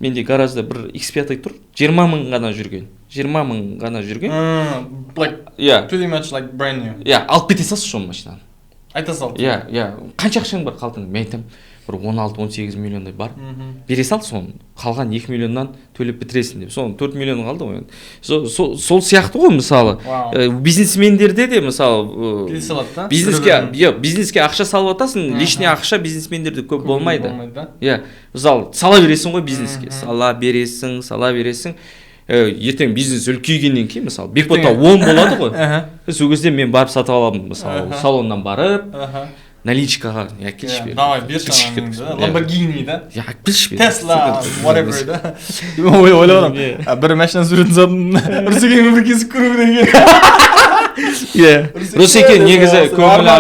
Менде гаражда бір X5 тұр, 20 мың ғана жүрген. Like pretty much like brand new. Иә, алып кете салшы соны машинаны. Айта сал. Иә, қанша ақшаң бар қалтаңда? Мен айтам, бір 16-18 миллиондай бар. Бере сал соны. Қалған 2 миллионнан төлеп бітіресің деп. Соның 4 миллион қалды ғой. Сол сияқты ғой мысалы. Бизнесмендерде де мысалы бизнеске ақша салып атасың, лишний ақша бизнесмендерде көп болмайды. Иә, мысалы сала бересің ғой бизнеске. Сала бересің. Ертең бизнес үлкейгеннен кейін мысалы бекбота 10 болады ғой. Сол кезде мен барып сатып аламын мысалы салоннан барып наличкаға әкелші бер. Давай берші ананы. Lamborghini да. Я әкелші бер. Tesla whatever да. Ойлап отырмын. Бір машина суретін салдым. Русекең бір кезіп көру керек екен. Иә. Русеке негізі көңілі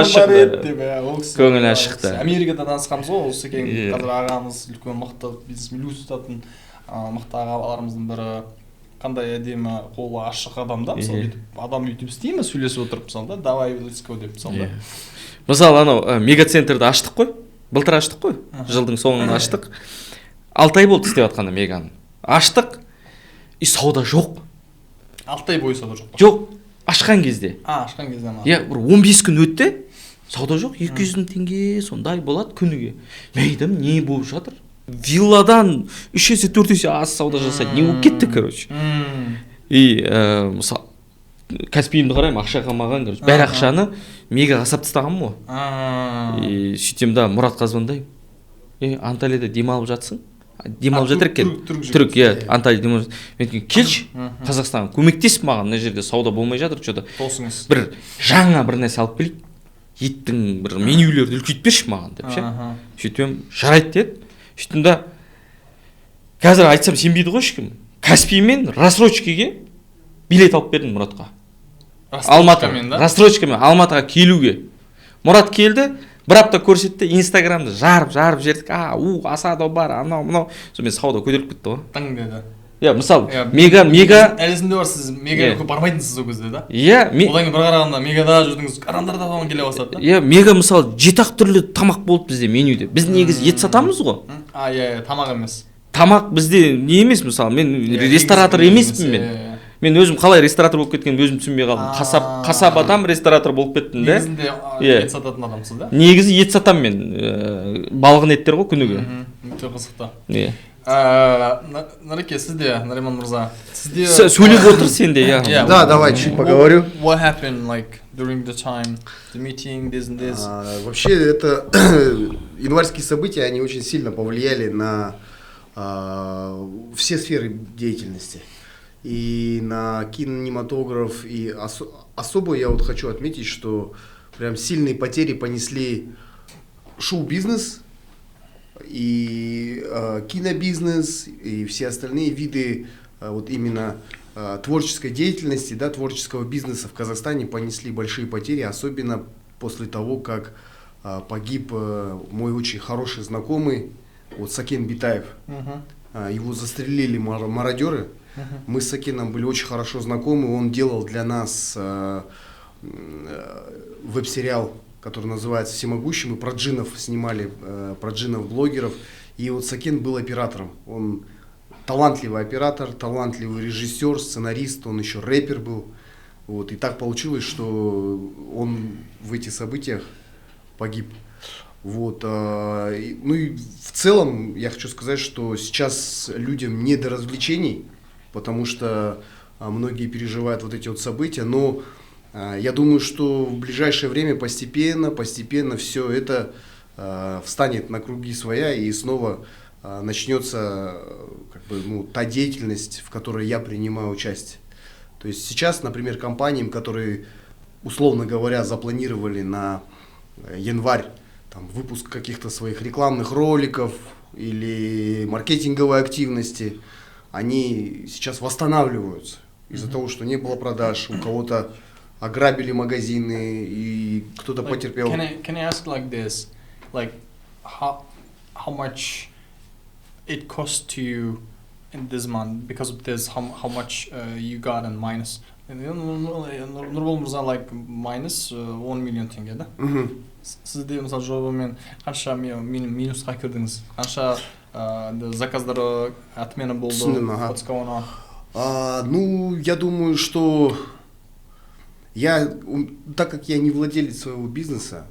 ашықты. Америкада танысқанбыз ғой, Русекең қазір ағамыз үлкен мықты бизнесмен ұстатын мықты ағаларымыздың бірі. Қандай әдемі қолы ашық адам да, мысалы адам өйтіп істейме сөйлесіп отырып мысалы да, давай let's go деп мысалы. Мысалы анау мегацентрді аштық қой, былтыр аштық қой, жылдың соңында аштық. 6 ай болды істеп жатқанда меганы. Аштық, и сауда жоқ. 6 ай бойы сауда жоқ. Жоқ, ашқан кезде. Ашқан кезде ма? Иә, бір 15 күн өтті, сауда жоқ, 200 мың теңге сондай болады күніге. Мен айтам, не болып жатыр? Вилладан 3 есе 4 есе аз сауда жасайды. Не болып кетті, короче. И мысалы Каспиімді қараймын, ақша қалмаған, короче. Бәр ақшаны мегаға сап тастағанмын ғой. И сөйтем да Мұратқа звондаймын. Анталияда демалып жатсың? Демалып жатыр екен. Түрік, иә, Анталия демалып жатыр. Мен айтам, келші, Қазақстанға көмектес маған, мына жерде сауда болмай жатыр, что-то. Досыңыз. Бір жаңа бір нәрсе алып келейік. Еттің бір менюлерді үлкейтіп берші маған деп ше. Сөйтем, жарайды деді. Сөйтім да қазір айтсам сенбейді ғой ешкім. Каспиймен рассрочкаге билет алып бердім Мұратқа. Рассрочкамен Алматыға келуге. Мұрат келді, бір апта көрсетті, Инстаграмды жарып жердік. Асадо бар, анау. Сонымен сауда көтеріліп кетті ғой. Таң деді. Иә, мысалы, мега әлісінде бар, сіз мегаға көп бармайтынсыз ол кезде да? Иә, одан кейін бір қарағанда мегада жүрдіңіз, адамдар да соған келе бастады да? Иә, мега мысалы 7 түрлі тамақ болды бізде менюде. Біз негізі ет сатамыз ғой. Иә, тамақ емес. Тамақ бізде не емес мысалы, мен ресторатор емеспін мен. Мен өзім қалай ресторатор болып кеткенімді өзім түсінбей қалдым. Қасап адам ресторатор болып кеттім да. Негізінде ет сататын адамсыз да? Негізі ет сатам мен. Балғын еттер ғой күніге. Өте қызықты. Иә. Нареке, сізде, Нариман мырза, сізде... Сөйлеп отыр сен де, иә. Yeah, Да, давай чуть поговорю. What happened, like, during the time, the meeting, this and this? Вообще, это январские события, они очень сильно повлияли на все сферы деятельности. И на кинематограф, и особо я вот хочу отметить, что прям сильные потери понесли шоу-бизнес, и кинобизнес, и все остальные виды вот именно творческой деятельности, да, творческого бизнеса в Казахстане понесли большие потери, особенно после того, как погиб мой очень хороший знакомый, вот Сакен Битаев. Его застрелили мародеры. Мы с Сакеном были очень хорошо знакомы, он делал для нас веб-сериал, который называется «Всемогущий». Мы про джиннов снимали, про джиннов-блогеров. И вот Сакен был оператором. Он талантливый оператор, талантливый режиссер, сценарист, он еще рэпер был. Вот. И так получилось, что он в этих событиях погиб. Вот. Ну и в целом я хочу сказать, что сейчас людям не до развлечений, потому что многие переживают вот эти вот события, но я думаю, что в ближайшее время постепенно все это встанет на круги своя и снова начнется как бы, ну, та деятельность, в которой я принимаю участие. То есть сейчас, например, компаниям, которые, условно говоря, запланировали на январь там, выпуск каких-то своих рекламных роликов или маркетинговой активности, они сейчас восстанавливаются из-за того, что не было продаж, у кого-то ограбили магазины и кто-то потерпел. Can I ask like this, like how much it cost to you in this month because of this? How much you got in minus? Нұрбол мырза like minus 10 миллион теңге да? Сізде мысалы жобамен қанша минусқа кірдіңіз? Қанша заказдар отмена болды? What's going on? Ну, я думаю, что так как я не владелец своего бизнеса,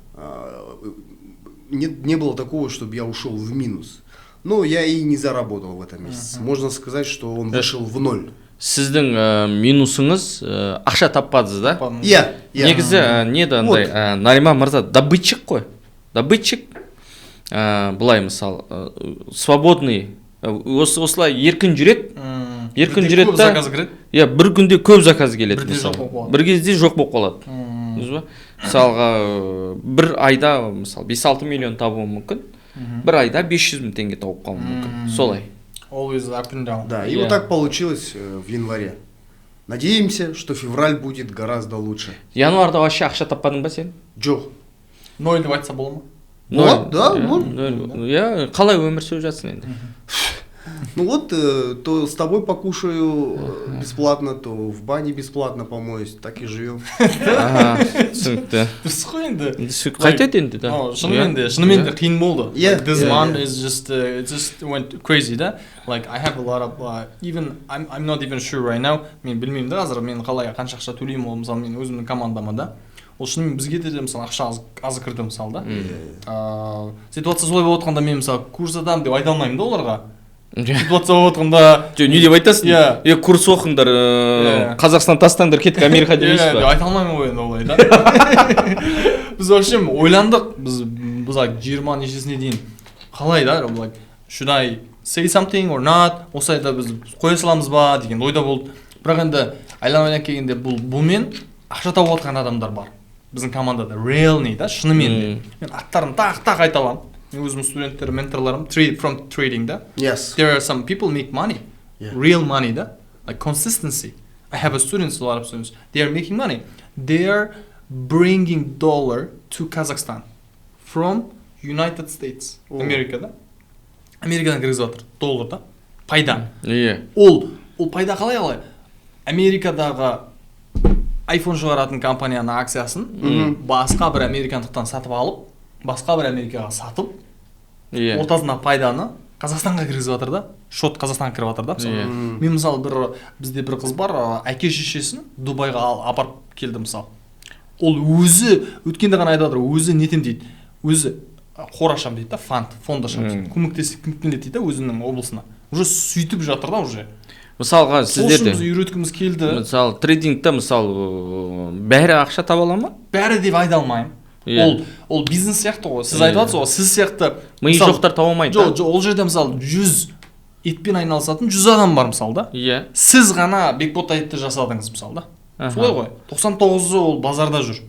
не было такого, чтобы я ушел в минус. Но я и не заработал в этом месяце. Можно сказать, что он вышел в ноль. Сіздің минусыңыз ақша таппадыңыз да? Иә. Негізі не да андай Нариман мырза добытчик қой. Добытчик былай мысалы свободный осылай еркін жүреді. Еркін жүреді да. Иә, бір күнде көп заказ келеді мысалы. Бір кезде жоқ болып қалады. Мысалға бір айда мысалы 5-6 миллион табуы мүмкін. Бір айда 500 мың теңге тауып қалуы мүмкін. Солай. Always up and down. Да, и вот так получилось в январе. Надеемся, что февраль будет гораздо лучше. Январда вообще ақша таппадың ба сен? Жоқ. Ноль деп айтса бола ма? Вот, да, ноль. Я қалай өмір сүріп жатсың енді? Ну вот, то с тобой покушаю бесплатно, то в бане бесплатно помоюсь, так и живем. Түсінікті. Дұрыс қой енді. Қайтеді енді да. Шынымен де қиын болды. Yeah. This month is just it just went crazy да. Like I have a lot of even I'm not even sure right now. Мен білмеймін да қазір мен қалай қанша ақша төлеймін ол мысалы мен өзімнің командама да. Ол шынымен бізге де мысалы ақша аз кірді мысалы да. Ситуация солай болып отқанда мен мысалы курс адам деп айта алмаймын да оларға. Ситуация болып отқанда не деп айтасың? Курс оқыңдар, Қазақстан тастаңдар, кетіп Америка демейсіз ба? Айта алмаймын ғой енді олай да. Біз вообще ойландық, біз 20 нешесіне дейін қалай да, like should I say something or not? Осы айда біз қоя саламыз ба деген ойда болды. Бірақ енді айналып келгенде бұлмен ақша тауып отқан адамдар бар. Біздің командада realny да, шынымен де. Мен аттарын тақ айта аламын. Мен өзім студенттер, менторларым from trading да. Yes. There are some people make money, real money да, like consistency. I have a lot of students. They are making money. They are bringing dollar to Kazakhstan from United States, Америка да. Америкадан кіргізіп жатыр доллар да. Пайда. Ол пайда қалай? Америкадағы iPhone шығаратын компанияның акциясын басқа бір американдықтан сатып алып, басқа бір Америкаға сатып, ортасында пайданы Қазақстанға кіргізіп жатыр да. Шот Қазақстанға кіріп жатыр да. Мен мысалы бізде бір қыз бар, әке шешесін Дубайға апарып келді мысалы. Ол өзі өткенде ғана айтып жатыр, өзі нетем дейді. Өзі қор ашам дейді да, фонд ашам дейді, көмектеледі дейді да өзінің облысына. Уже сөйтіп жатыр да уже. Мысалға Сол үшін сіздерде біз үйреткіміз келді. мысалы трейдингта мысалы бәрі ақша таба ала ма? Бәрі деп айта алмаймын. Иә. Ол бизнес сияқты ғой. Сіз айтып жатсыз ғой, сіз сияқты Миы жоқтар таба алмайды. Жоқ, ол жерде мысалы 100 етпен айналысатын 100 адам бар мысалы да. Иә. Сіз ғана бекбот етті жасадыңыз мысалы да. Солай ғой. 99-ы ол базарда жүр.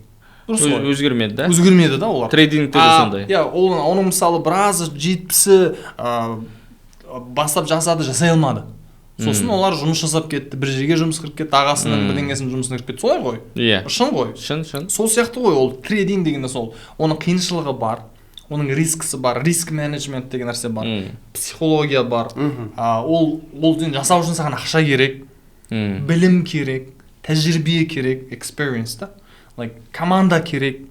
Дұрыс қой. Өзгермеді да? Өзгермеді да олар. Трейдингте де сондай. Иә, оның мысалы біразы 70-і бастап жасай алмады. Сосын олар жұмыс жасап кетті, бір жерге жұмыс кіріп кетті, ағасының бірдеңесінің жұмысына кіріп кетті. Солай ғой. Иә. Шын ғой. Шын. Сол сияқты ғой, ол трейдинг дегенде сол. Оның қиыншылығы бар, оның рискісі бар, риск менеджмент деген нәрсе бар, психология бар. Ол жасау үшін саған ақша керек, білім керек, тәжірибе керек, experience да. Команда керек.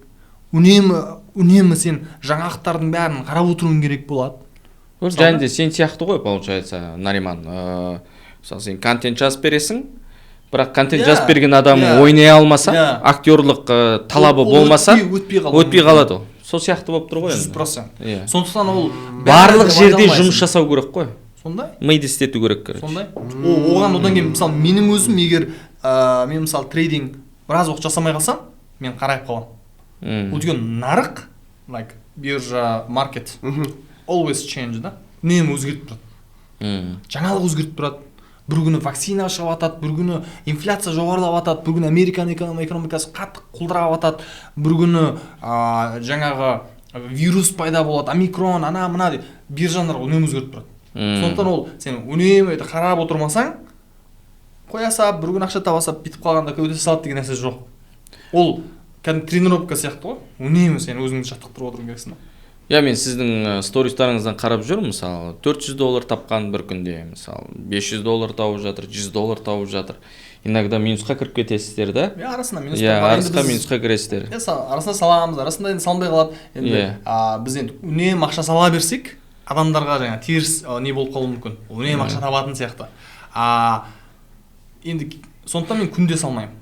Үнемі сен жаңалықтардың бәрін қарап отыруың керек болады. Және де сен сияқты ғой, получается, Нариман. Мысалы сен контент жазып бересің, бірақ контент жазып берген адам ойнай алмаса, актерлық талабы болмаса, өтпей қалады ол. Сол сияқты болып тұр ғой. 100%. Сондықтан ол барлық жерде жұмыс жасау керек қой. Сондай? Миды істету керек, короче. Сондай? Оған одан кейін мысалы менің өзім егер мен мысалы трейдинг біраз уақыт жасамай қалсам, мен қарайып қаламын. Өйткені нарық, биржа, маркет, always change да. Үнемі өзгеріп тұрады. Жаңалық өзгеріп тұрады. Бір күні вакцина шығып жатады, бір күні инфляция жоғарылап жатады, бір күні Американың экономикасы қатты құлдырап жатады, бір күні жаңағы вирус пайда болады, омикрон, ана мына деп биржалар үнемі өзгеріп тұрады. Сондықтан ол сен үнемі қарап отырмасаң, қоя сап, бір күн ақша таба сап, битіп қалғанда өте салады деген нәрсе жоқ. Ол кәдімгі тренировка сияқты ғой. Үнемі сен өзіңді жаттықтырып отыруың керексің. Иә, мен сіздің стористарыңыздан қарап жүрмін, мысалы, $400 тапқан бір күнде, мысалы, $500 тауып жатыр, $100 тауып жатыр. Иногда минусқа кіріп кетесіздер да? Иә, арасында минус. Иә, арасында минусқа кіресіздер. Арасында саламыз, арасында енді салынбай қалады. Енді біз енді үнемі ақша сала берсек, адамдарға жаңа теріс не болып қалуы мүмкін. Үнемі ақша табатын сияқты. Енді сондықтан мен күнде салмаймын.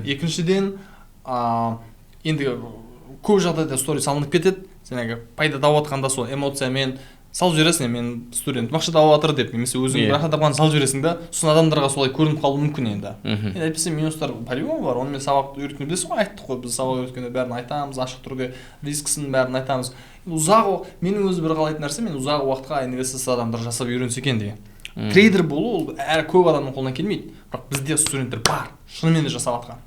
Екіншіден, енді көп жағдайда сторис салынып кетеді. Сенегі пайда тауып жатқанда сол эмоциямен салып жібересің, мен студент ақша тауып жатыр деп, немесе өзің бір ақша тапқанды салып жібересің да, сосын адамдарға солай көрініп қалуы мүмкін енді. Енді әйтпесе минустар по-любому бар. Онымен сабақты үйреткен білесің ғой, айттық қой, біз сабақ үйреткенде бәрін айтамыз, ашық түрде рискісін бәрін айтамыз. Менің өзі бір қалайтын нәрсе, мен ұзақ уақытқа инвестиция адамдар жасап үйренсе екен деген. Трейдер болу ол әр көп адамның қолынан келмейді, бірақ бізде студенттер бар, шынымен де жасап жатқан.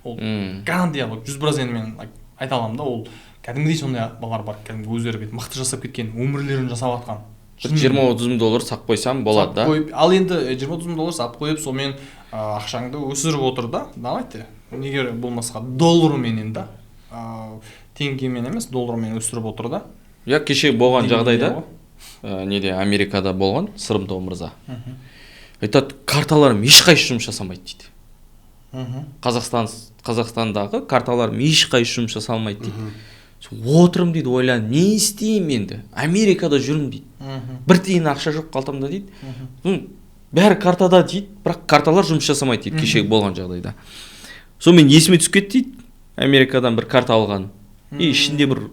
Ол гарантия, 100% енді мен айта аламын да, ол кәдімгідей сондай балалар бар, кәдімгі өздері мықты жасап кеткен, өмірлерін жасап жатқан. $20-30 мың сап қойсам болады да. Ал енді $20-30 мың сап қойып, сонымен ақшаңды өсіріп отыр да. Давайте. Неге болмасқа доллармен да. Теңгемен емес, доллармен өсіріп отыр да. Я кеше болған жағдайда, неде Америкада болған, Сырымтау мырза. Айтады, карталарым ешқайсы жұмыс жасамайды дейді. Қазақстандағы карталарым ешқайсы жұмыс жасалмайды дейді. Отырым дейді, ойлан, не істеймін енді? Америкада жүрмін дейді. Бір тиын ақша жоқ қалтамда дейді. Бәрі картада дейді, бірақ карталар жұмыс жасамайды дейді, кеше болған жағдайда. Сонымен есіме түсіп кетті дейді, Америкадан бір карта алған. Ішінде бір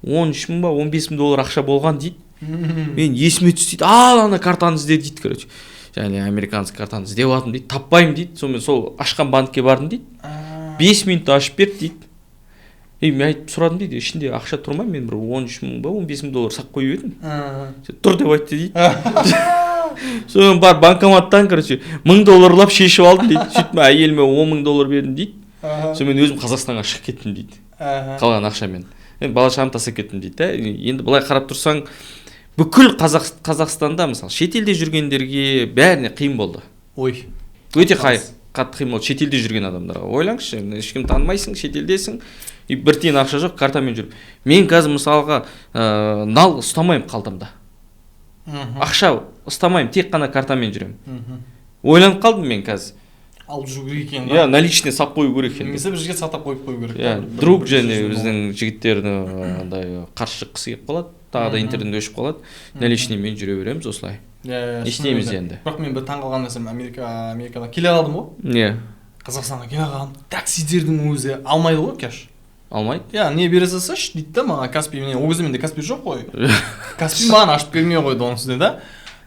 13 мың ба, 15 мың доллар ақша болған дейді. Мен есіме түсті дейді, ал ана картаны ізде дейді, короче. Және американский картаны іздеп алдым дейді, таппаймын дейді. Сонымен сол ашқан банкке бардым дейді. 5 минутта ашып берді дейді. Мен айтып сұрадым дейді, ішінде ақша тұрмай, мен бір 13 мың ба, 15 мың доллар сақ қойып едім. Тұр деп айтты дейді. Содан бар банкоматтан, короче, $1000 шешіп алдым дейді. Сөйтіп әйеліме $10,000 бердім дейді. Сонымен өзім Қазақстанға шығып кеттім дейді. Қалған ақшамен. Бала-шағамды тастап кеттім дейді. Енді былай қарап тұрсаң, бүкіл Қазақстанда, мысалы, шетелде жүргендерге бәріне қиын болды. Ой. Өте қатты қиын болды шетелде жүрген адамдарға. Ойлаңызшы, ешкім танымайсың, шетелдесің. Бір тиын ақша жоқ, картамен жүріп. Мен қазір мысалға нал ұстамаймын қалтамда. Ақша ұстамаймын, тек қана картамен жүремін. Ойланып қалдым мен қазір. Алып жүру керек екен. Иә, наличный сап қою керек екен. Немесе бір жерге сақтап қойып қою керек. Иә, друг және біздің жігіттерді андай қарсы шыққысы келіп қалады. Тағы да интернет өшіп қалады. Наличныймен жүре береміз осылай. Иә, істейміз енді. Бірақ мен бір таңғалған нәрсем, Америкадан келе қалдым ғой. Иә. Қазақстанға келе қалдым. Таксидердің өзі алмайды ғой кеш. Алмайды. иә не бере салсашы дейді да маған Каспий менен, ол кезде менде Каспий жоқ қой. Каспий маған ашып бермей қойды оның үстіне да.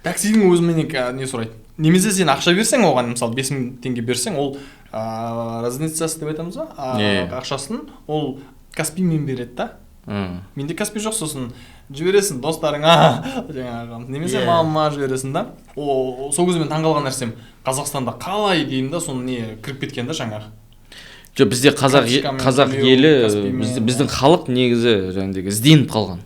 Таксидің өзі менен не сұрайды. Немесе сен ақша берсең оған, мысалы 5000 теңге берсең, ол разницасы деп айтамыз ба? Ақшасын ол Каспиймен береді да. Менде Каспий жоқ, сосын жібересің достарыңа жаңағы немесе мамама жібересің да. Сол кезде мен таңғалған нәрсем Қазақстанда қалай деймін да, соны не кіріп кеткен да жаңағы. Жоқ, бізде қазақ елі, біздің халық негізі жаңағыдегі ізденіп қалған.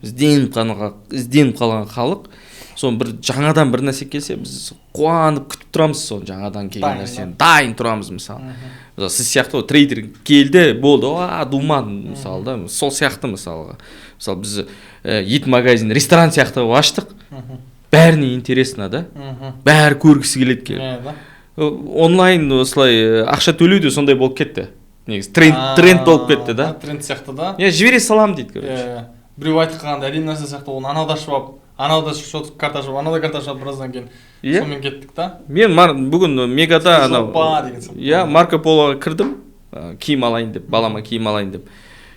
Ізденіп қалған халық. Соны бір жаңадан бір нәрсе келсе, біз қуанып күтіп тұрамыз соны жаңадан келген нәрсені. Дайын тұрамыз мысалы. Сіз сияқты трейдер келді, болды, думан мысалы да, сол сияқты мысалға. Мысалы біз ет магазин, ресторан сияқты аштық. Бәріне интересно да. Бәрі көргісі келеді келіп. Онлайн осылай ақша төлеу де сондай болып кетті. Негізі тренд болып кетті да. Тренд сияқты да. Жібере салам дейді, короче. Біреу айтқанда әдемі нәрсе сияқты, оны анада ашып, анада шот карта ашып, анада карта ашып, біраздан кейін сонымен кеттік та. Мен бүгін Мегада Марко Полоға кірдім, киім алайын деп, балама киім алайын деп.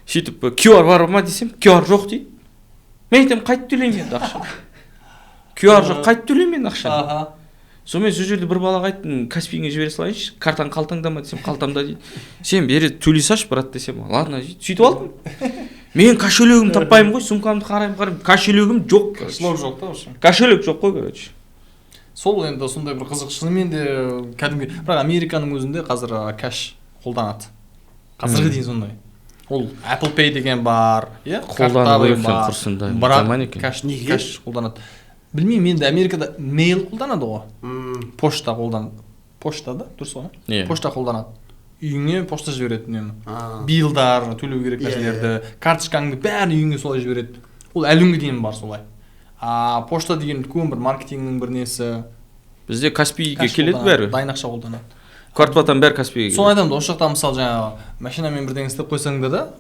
Сөйтіп QR бар ма десем, QR жоқ дейді. Мен айтамын, қайтып төлеймін енді ақшаны. QR жоқ, қайтып төлеймін мен ақшаны. Сонымен сол жерде бір балаға айттым, Каспийге жібере салайыншы, картаң қалтаңда ма десем, қалтамда дейді. Сен бері төлей салшы брат десем, ладно дейді. Сөйтіп алдым. Мен кошелегім таппаймын ғой, сумкамды қараймын, кошелегім жоқ. Кошелек жоқ та вообще. Кошелек жоқ қой, короче. Сол енді сондай бір қызық, шынымен де кәдімгі, бірақ Американың өзінде қазір кэш қолданады. Қазірге дейін сондай. Ол Apple Pay деген бар, иә? Қолданып өткен құрсында. Бірақ кэш қолданады. Білмеймін, енді Америкада мейл қолданады ғой. Пошта қолданады. Пошта да, дұрыс ғой? Пошта қолданады. Үйіңе пошта жібереді үнемі. Билдар, төлеу керек нәрселерді, карточкаңды бәрін үйіңе солай жібереді. Ол әлі күнге дейін бар солай. Пошта деген үлкен бір маркетингнің бір несі. Бізде Каспийге келеді бәрі. Дайын ақша қолданады. Картплатан бәрі Каспийге келеді. Соны айтамын, осы жақта мысалы жаңағы машинамен бірдеңе істеп қойсаң да,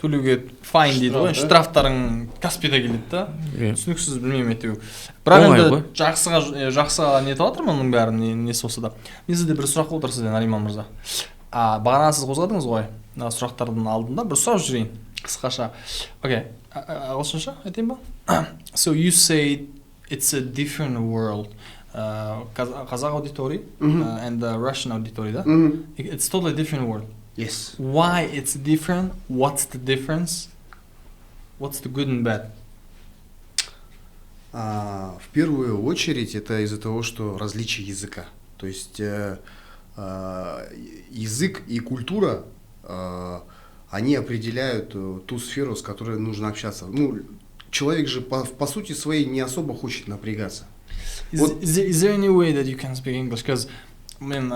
төлеуге файн дейді ғой, штрафтарың Каспийда келеді да. Түсініксіз, білмеймін әйтеуір. Бірақ енді жақсыға нетіп жатырмын оның бәрін, несі болса да. Мен сізде бір сұрақ отыр сізден, Алиман мырза. Бағана сіз қозғадыңыз ғой, сұрақтардың алдында бір сұрақ жүрейін, қысқаша. Окей, ағылшынша айтайын ба? So you say it's a different world. Қазақ аудитория and the Russian auditory, да? It's totally different world. Yes. Why it's different? What's the difference? What's the good and bad? В первую очередь это из-за того, что различие языка. То есть язык и культура, они определяют ту сферу, с которой нужно общаться. Ну, человек же по сути своей не особо хочет напрягаться. Is there any way that you can speak English? Because I mean,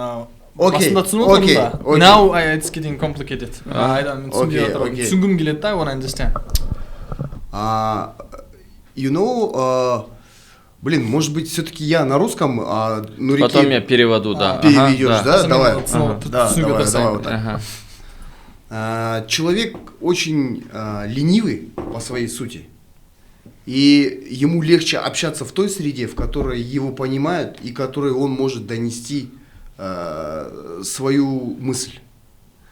Okay. Now it's getting complicated. Түсінгім келеді да, I want to understand. You know, может быть, все-таки я на русском, Нурике... Потом я переведу, да. Переведешь, да? Давай. Давай. Человек очень ленивый по своей сути. И ему легче общаться в той среде, в которой его понимают и которой он может донести свою мысль.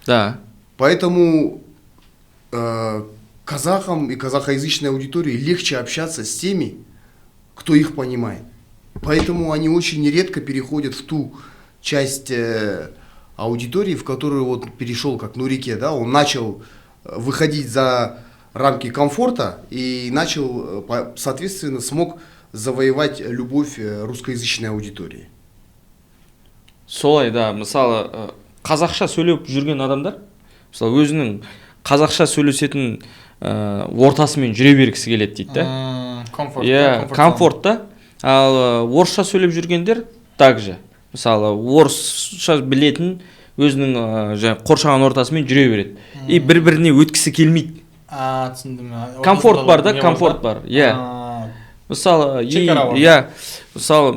Да. Поэтому казахам и казахоязычной аудитории легче общаться с теми, кто их понимает. Поэтому они очень редко переходят в ту часть аудитории, в которую вот перешел, как Нурике, да, он начал выходить за рамки комфорта и начал, соответственно, смог завоевать любовь русскоязычной аудитории. Солай, да, мысалы қазақша сөйлеп жүрген адамдар, мысалы өзінің қазақша сөйлесетін ортасымен жүре бергісі келеді дейді да. Комфорт та. Ал орысша сөйлеп жүргендер также. Мысалы орысша білетін өзінің қоршаған ортасымен жүре береді. И бір-біріне өткісі келмейді. Түсіндім. Комфорт бар да, комфорт бар. Мысалы,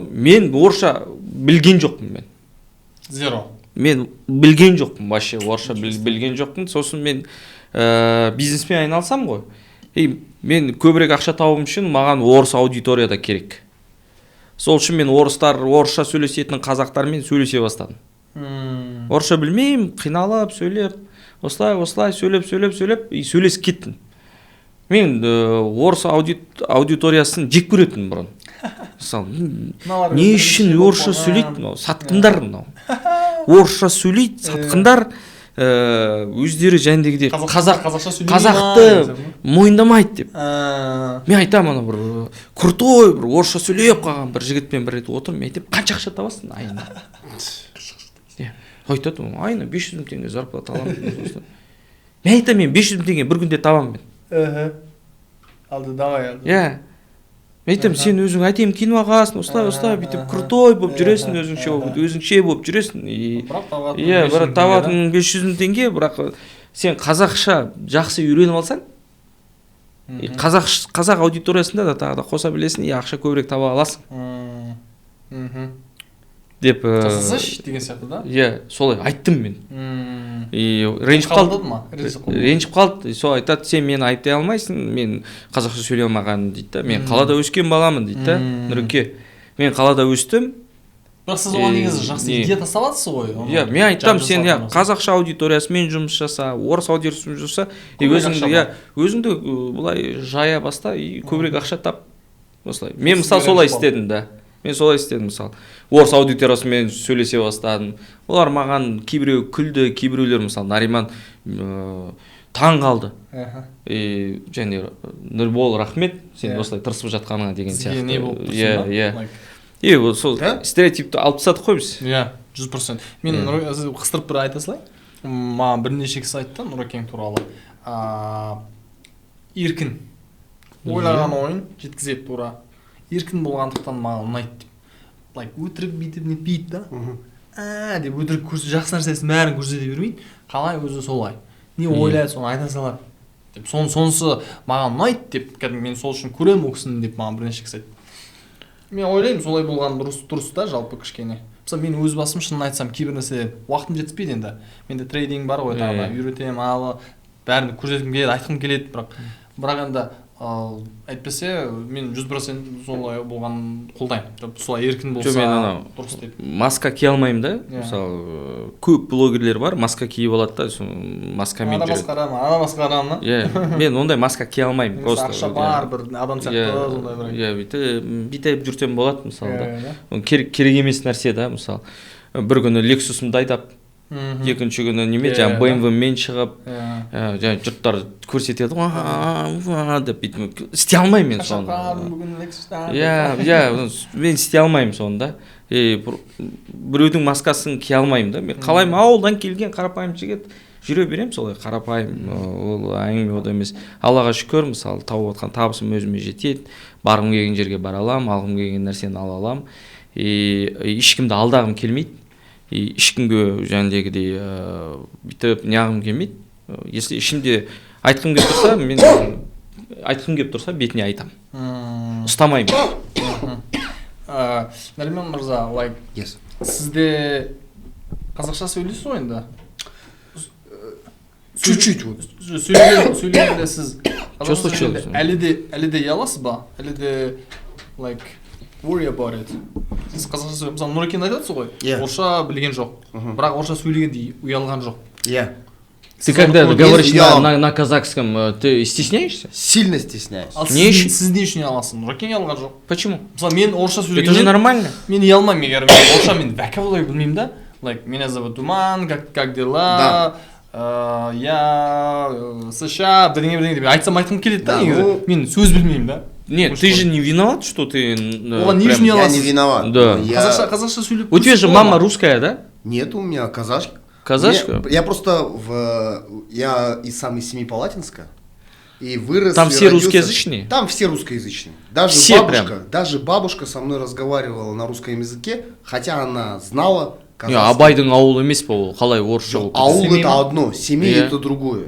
мен орысша білген жоқпын мен. Zero. Мен білген жоқпын, вообще орысша білген жоқпын. Сосын мен бизнеспен айналсам ғой. Мен көбірек ақша табуым үшін маған орыс аудиторияда керек. Сол үшін мен орысша сөйлесетін қазақтармен сөйлесе бастадым. Орысша білмеймін, қиналып сөйлеп. осылай сөйлеп и сөйлесіп кеттім. Мен орыс аудиториясын жек көретінмін бұрын. Мысалы, не үшін орысша сөйлейді мынау? Сатқындар мынау. Орысша сөйлейді, сатқындар өздері жәндегідей қазақты мойындамайды деп. Мен айтамын, ана бір крутой, бір орысша сөйлеп қалған бір жігітпен бір рет отырып, мен айтамын, қанша ақша табасың айына? Айтады, айына 500 мың теңге зарплата аламын. Мен айтамын, мен 500 мың теңге бір күнде табамын мен. Алды давай. Иә. Мен айтамын, сен өзің әдемі кино ағасың, осылай бүйтіп крутой болып жүресің, өзіңше болып жүресің. Иә, бірақ табатын 500 мың теңге, бірақ сен қазақша жақсы үйреніп алсаң, қазақ аудиториясында да тағы да қоса білесің, ақша көбірек таба аласың. Деп жасасашы деген сияқты да? Иә, солай айттым мен. Ренжіп қалды. Сол айтады, сен мені айыптай алмайсың, мен қазақша сөйлей алмағанмын дейді да. Мен қалада өскен баламын дейді да. Нұреке, мен қалада өстім. Бірақ сіз оған негізі жақсы идея тастап жатсыз ғой. Иә, мен айтам, сен қазақша аудиториясымен жұмыс жаса, орыс аудиториясымен жаса, өзіңді былай жая баста и көбірек ақша тап. Осылай. Мен мысалы солай істедім да. Мысалы. Орыс аудиториясымен сөйлесе бастадым. Олар маған кейбіреу күлді, кейбіреулер мысалы Нариман таң қалды. Және Нұрбол рахмет, сен осылай тырысып жатқаныңа деген сияқты. Сізге не болып тұрсың? Иә, сол стереотипті алып тастадық қой біз. Иә, 100%. Мен қыстырып бір айта салайын. Маған бірнеше кісі айтты Нұрекең туралы. Еркін. Ойлаған ойын жеткізеді тура. Еркін болғандықтан маған ұнайды деп. Өтірік бүйтіп нетпейді да. Деп өтірік жақсы нәрсесін бәрін көрсете бермейді. Қалай өзі солай. Не ойлайды, соны айта салады. Деп сонысы маған ұнайды деп, кәдімгі мен сол үшін көремін ол кісіні деп маған бірнеше кісі айтты. Мен ойлаймын, солай болған дұрыс та, жалпы кішкене. Мысалы мен өз басым шынын айтсам, кейбір нәрсе уақытым жетіспейді енді. Менде трейдинг бар ғой, тағы үйретемін, бәрін көрсеткім келеді, айтқым келеді, бірақ енді әйтпесе мен 100% солай болған қолдаймын. Солай еркін болса дұрыс деп. Маска кие алмаймын да. Мысалы, көп блогерлер бар, маска киіп алады да, маскамен жүреді. Ана масқарамын. Иә, мен ондай маска кие алмаймын. Просто ақша бар, бір адам сияқты сондай бір. Иә, бүйтіп жүрсем болады мысалы да. Керек емес нәрсе да, мысалы. Бір күні Lexus'ымды айдап, екінші күні жаңа BMW-мен шығып, жаңа жұрттар көрсетеді, деп бүйтіп істей алмаймын мен соны. Иә, мен істей алмаймын соны да. Біреудің маскасын кие алмаймын да. Мен қалаймын, ауылдан келген қарапайым жігіт жүре беремін солай қарапайым, ол әңгіме ода емес. Аллаға шүкір, мысалы, тауып отқан табысым өзіме жетеді, барғым келген жерге бара аламын, алғым келген нәрсені ала аламын. Ешкімді алдағым келмейді. Ешкімге жәндегідей бүйтіп неғым келмейді. Если ішімде айтқым келіп тұрса, бетіне айтам. Ұстамаймын. Нариман мырза, сізде қазақша сөйлейсіз ғой енді? Чуть-чуть. Сөйлегенде сіз әлі де ұяласыз ба? Әлі де worry about it. Сіз қазақша сөйлеп, мысалы Нұрекең айтасыз ғой, орысша білген жоқ, бірақ орысша сөйлегенде ұялған жоқ. Иә. Ты когда говоришь на казахском, ты стесняешься? Сильно стесняюсь. Сіз не үшін ұяласың? Нұрекең ұялған жоқ. Почему? Мысалы мен орысша сөйлегенде... Это же нормально. Мен ұялмаймын, егер мен орысша мен vocabulary білмеймін да. Меня зовут Думан, как дела? Я США, бірдеңе деп айтсам айтқым келеді да, негізі. Мен сөз білмеймін да. Нет, ты же не виноват, что ты... Оған не үшін ұяласың? Я не виноват. Да. Қазақша сөйлеп... У тебя же мама русская, да? Нет, у меня казашка. Казашка? Я просто я и сам из Семипалатинска. И вырос. Там все русскоязычные? Там все русскоязычные. Даже бабушка со мной разговаривала на русском языке, хотя она знала казахский. Абайдың ауылы емес па ол, қалай орысша оқиды? Аул это одно, семей это другое.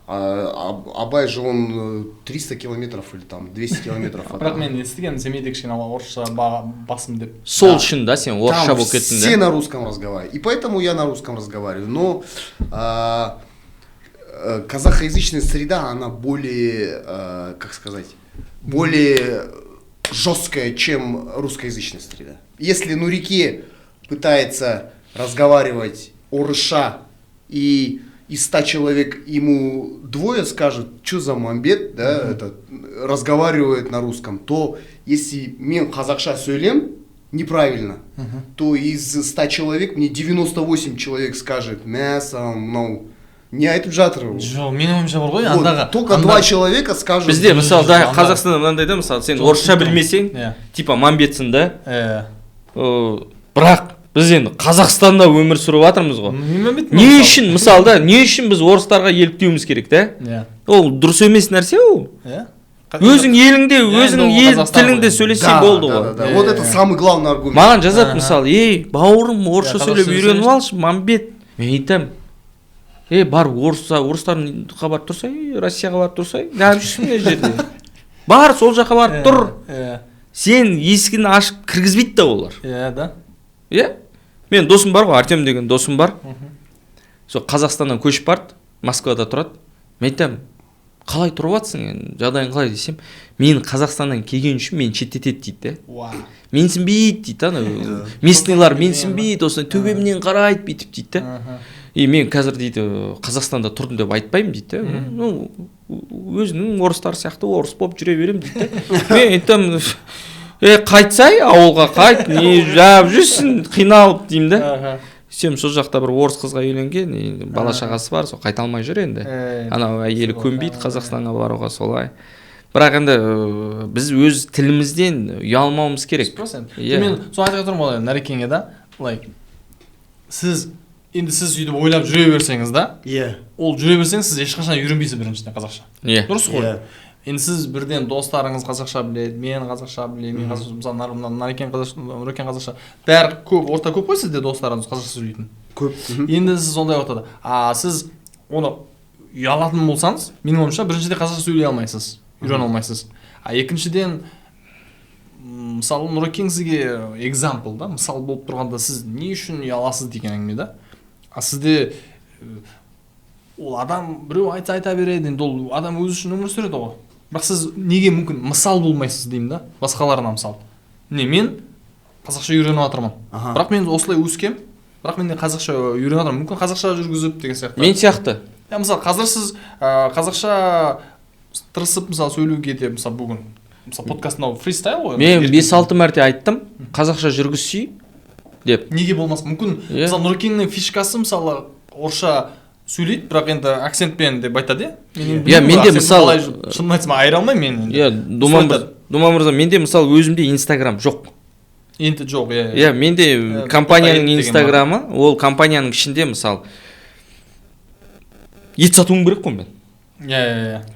Абай же он 300 километров или там 200 километров. Бірақ мен естігенмін, семейде кішкене орысша басым деп. Сол үшін да, сен орысша болып кеттің да? Все на русском разговаривают. И поэтому я на русском разговариваю. Но казахоязычная среда, она более, как сказать, более жесткая, чем русскоязычная среда. Если Нуреке пытается разговаривать орысша и из 100 человек ему двое скажут, что за мамбет, да, это, разговаривает на русском, то если мен қазақша сөйлем неправильно, то из 100 человек мне 98 человек скажет, мәссаған, мынау не айтып жатыр. Жоқ, менің ойымша бар ғой, Вот, андағы. только 2 человека скажут. Бізде мысалы да Қазақстанда мынандай да, мысалы сен орысша білмесең, типа мамбетсің да. Бірақ біз енді Қазақстанда өмір сүріп жатырмыз ғой. Не үшін мысалы да, не үшін біз орыстарға еліктеуіміз керек да? Ол дұрыс емес нәрсе ол. Өзің еліңде, өзің ел тіліңде сөйлесең болды ғой. Вот это самый главный аргумент. Маған жазады мысалы, ей, бауырым орысша сөйлеп үйреніп алшы, мамбет. Мен айтамын, бар орыстардың барып тұрса, Россияға барып тұрса, не алып жүрсің мына жерде? Бар, сол жаққа барып тұр. Сен есігін ашып кіргізбейді да олар. Да. Мен досым бар ғой, Артем деген досым бар. Сол Қазақстаннан көшіп барды, Москвада тұрады. Мен айтамын, қалай тұрып жатсың, жағдайың қалай десем, мен Қазақстаннан келген үшін мен шеттетеді дейді. Менсінбейді дейді, местныйлар менсінбейді, осылай төбемнен қарайды бүйтіп дейді. И мен қазір дейді Қазақстанда тұрдым деп айтпаймын дейді. Ну, өзінің орыстар сияқты орыс болып жүре берем дейді. Мен айтамын, қайтсай, ауылға қайт, не жап жүрсің, қиналып деймін да. Сен сол жақта бір орыс қызға үйленген, бала шағасы бар, сол қайта алмай жүр енді. Анау әйелі көнбейді Қазақстанға баруға солай. Бірақ енді біз өз тілімізден ұялмауымыз керек. Мен сол айтып отырмын ғой Нәрекеңе да, енді сіз сөйтіп ойлап жүре берсеңіз да, ол жүре берсеңіз сіз ешқашан үйренбейсіз біріншіден қазақша. Дұрыс қой. Енді сіз бірден достарыңыз қазақша біледі, мен қазақша білемін, мен қазақша, мысалы Нәрекен қазақша, бәрі көп, орта көп қой сізде достарыңыз қазақша сөйлейтін. Көп. Енді сіз сондай ортада. Сіз оны ұялатын болсаңыз, менің ойымша біріншіден қазақша сөйлей алмайсыз, үйрене алмайсыз. Екіншіден, мысалы Нұрекен сізге экзампл да, мысал болып тұрғанда сіз не үшін ұяласыз деген әңгіме да. Сізде ол адам біреу айта береді, енді ол адам өзі үшін өмір сүреді ғой. Бірақ сіз неге мүмкін мысал болмайсыз деймін да, басқаларына мысал. Мен қазақша үйреніп жатырмын. Бірақ мен осылай өскем, бірақ мен қазақша үйреніп жатырмын. Мүмкін қазақша жүргізіп деген сияқты. Мен сияқты. Мысалы қазір сіз қазақша тырысып мысалы сөйлеуге де мысалы бүгін мысалы подкастында фристайл ғой. Мен 5-6 мәрте айттым, қазақша жүргізсей деп. Неге болмас? Мүмкін мысалы Нұрекеңнің фишкасы мысалы орысша сөйлейді, бірақ енді акцентпен деп айтады. Менде мысалы шынын айтсам айыра алмаймын мен. Думан мырза, менде мысалы өзімде Инстаграм жоқ. Енді жоқ, менде компанияның Инстаграмы, ол компанияның ішінде мысалы ет сатуым керек қой мен.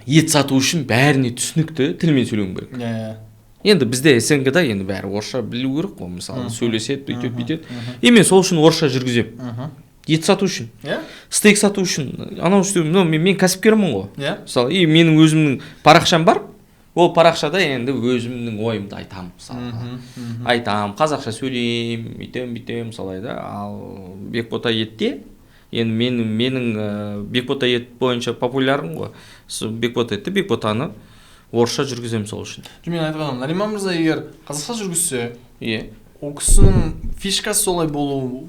Ет сату үшін бәріне түсінікті тілмен сөйлеуім керек. Енді бізде СНГ-да енді бәрі орысша білу керек қой, мысалы сөйлеседі, бүйтеді. И мен сол үшін орысша жүргізем. Ет сату үшін, стейк сату үшін, анау үшін, мен кәсіпкермін ғой. Мысалы, и менің өзімнің парақшам бар, ол парақшада енді өзімнің ойымды айтамын, мысалы. Айтамын, қазақша сөйлейм, бүйтем, солай да. Ал Бекбота етте, енді менің Бекбота ет бойынша популярым ғой. Бекбота етті, Бекботаны орысша жүргізем сол үшін. Мен айтқаным, Нариман мырза егер қазақша жүргізсе, ол кісінің фишкасы солай болуы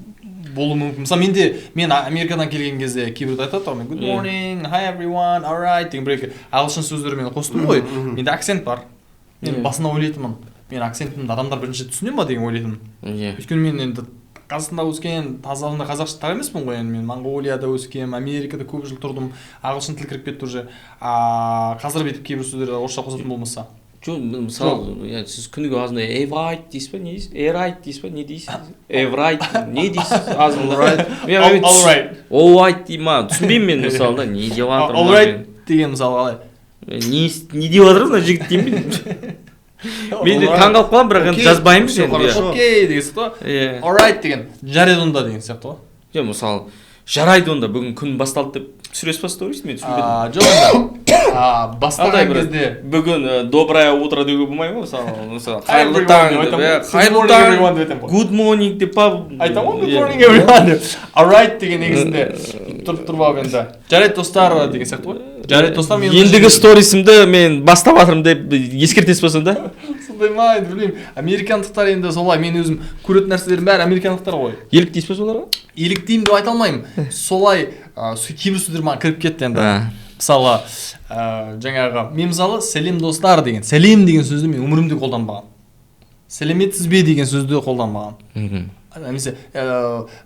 мүмкін. Мысалы мен Америкадан келген кезде кейбірді айтады ғой, good morning, hi everyone, alright деген бір ағылшын сөздермен қостым ғой. Менде акцент бар. Мен басында ойлайтынмын, мен акцентімді адамдар бірінші түсіне ма деген ойлайтынмын. Өйткені мен енді Қазақстанда өскен, тазалығында қазақша емеспін ғой, мен Монғолияда өскен, Америкада көп жыл тұрдым, ағылшын тіл кіріп кетті уже. Қазір бетіп кейбір сөздер орысша қосатын болмаса. Мысалы, сіз күніге азында эврайт дейсіз ба, не дейсіз? Эрайт дейсіз ба, не дейсіз? Эврайт, не дейсіз? Алрайт. Олрайт дей ма? Түсінбеймін мен мысалы, не деп жатыр? Алрайт деген мысалы қалай? Не деп жатыр мына жігіт деймін. Мен де таңғалып қалам, бірақ енді жазбаймын сен. Окей деген сияқты. Alright деген, жарайды онда деген сияқты ғой. Мысалы, жарайды онда бүгін күн басталды деп сөйлес бастау мен түсінбедім. Жоқ, басталған кезде бүгін доброе утро деуге болмай ма? Мысалы, қайырлы таң деп, қайырлы таң, good morning деп айтамын ғой, good morning everyone деп. Alright деген негізінде тұрып алып енді. Жарайды достар деген сияқты ғой. Жарайды достар, мен ендігі сторисімді мен бастап жатырмын деп ескертесіз ба сонда? Қылдаймайды, білмеймін. Американдықтар енді солай, мен өзім көретін нәрселердің бәрі американдықтар ғой. еліктейсіз бе соларға? Еліктеймін деп айта алмаймын. Солай кейбір сөздер маған кіріп кетті енді. Мысалы, жаңағы мен мысалы сәлем достар деген, сәлем деген сөзді мен өмірімде қолданбаған. Сәлеметсіз бе деген сөзді қолданбаған. Немесе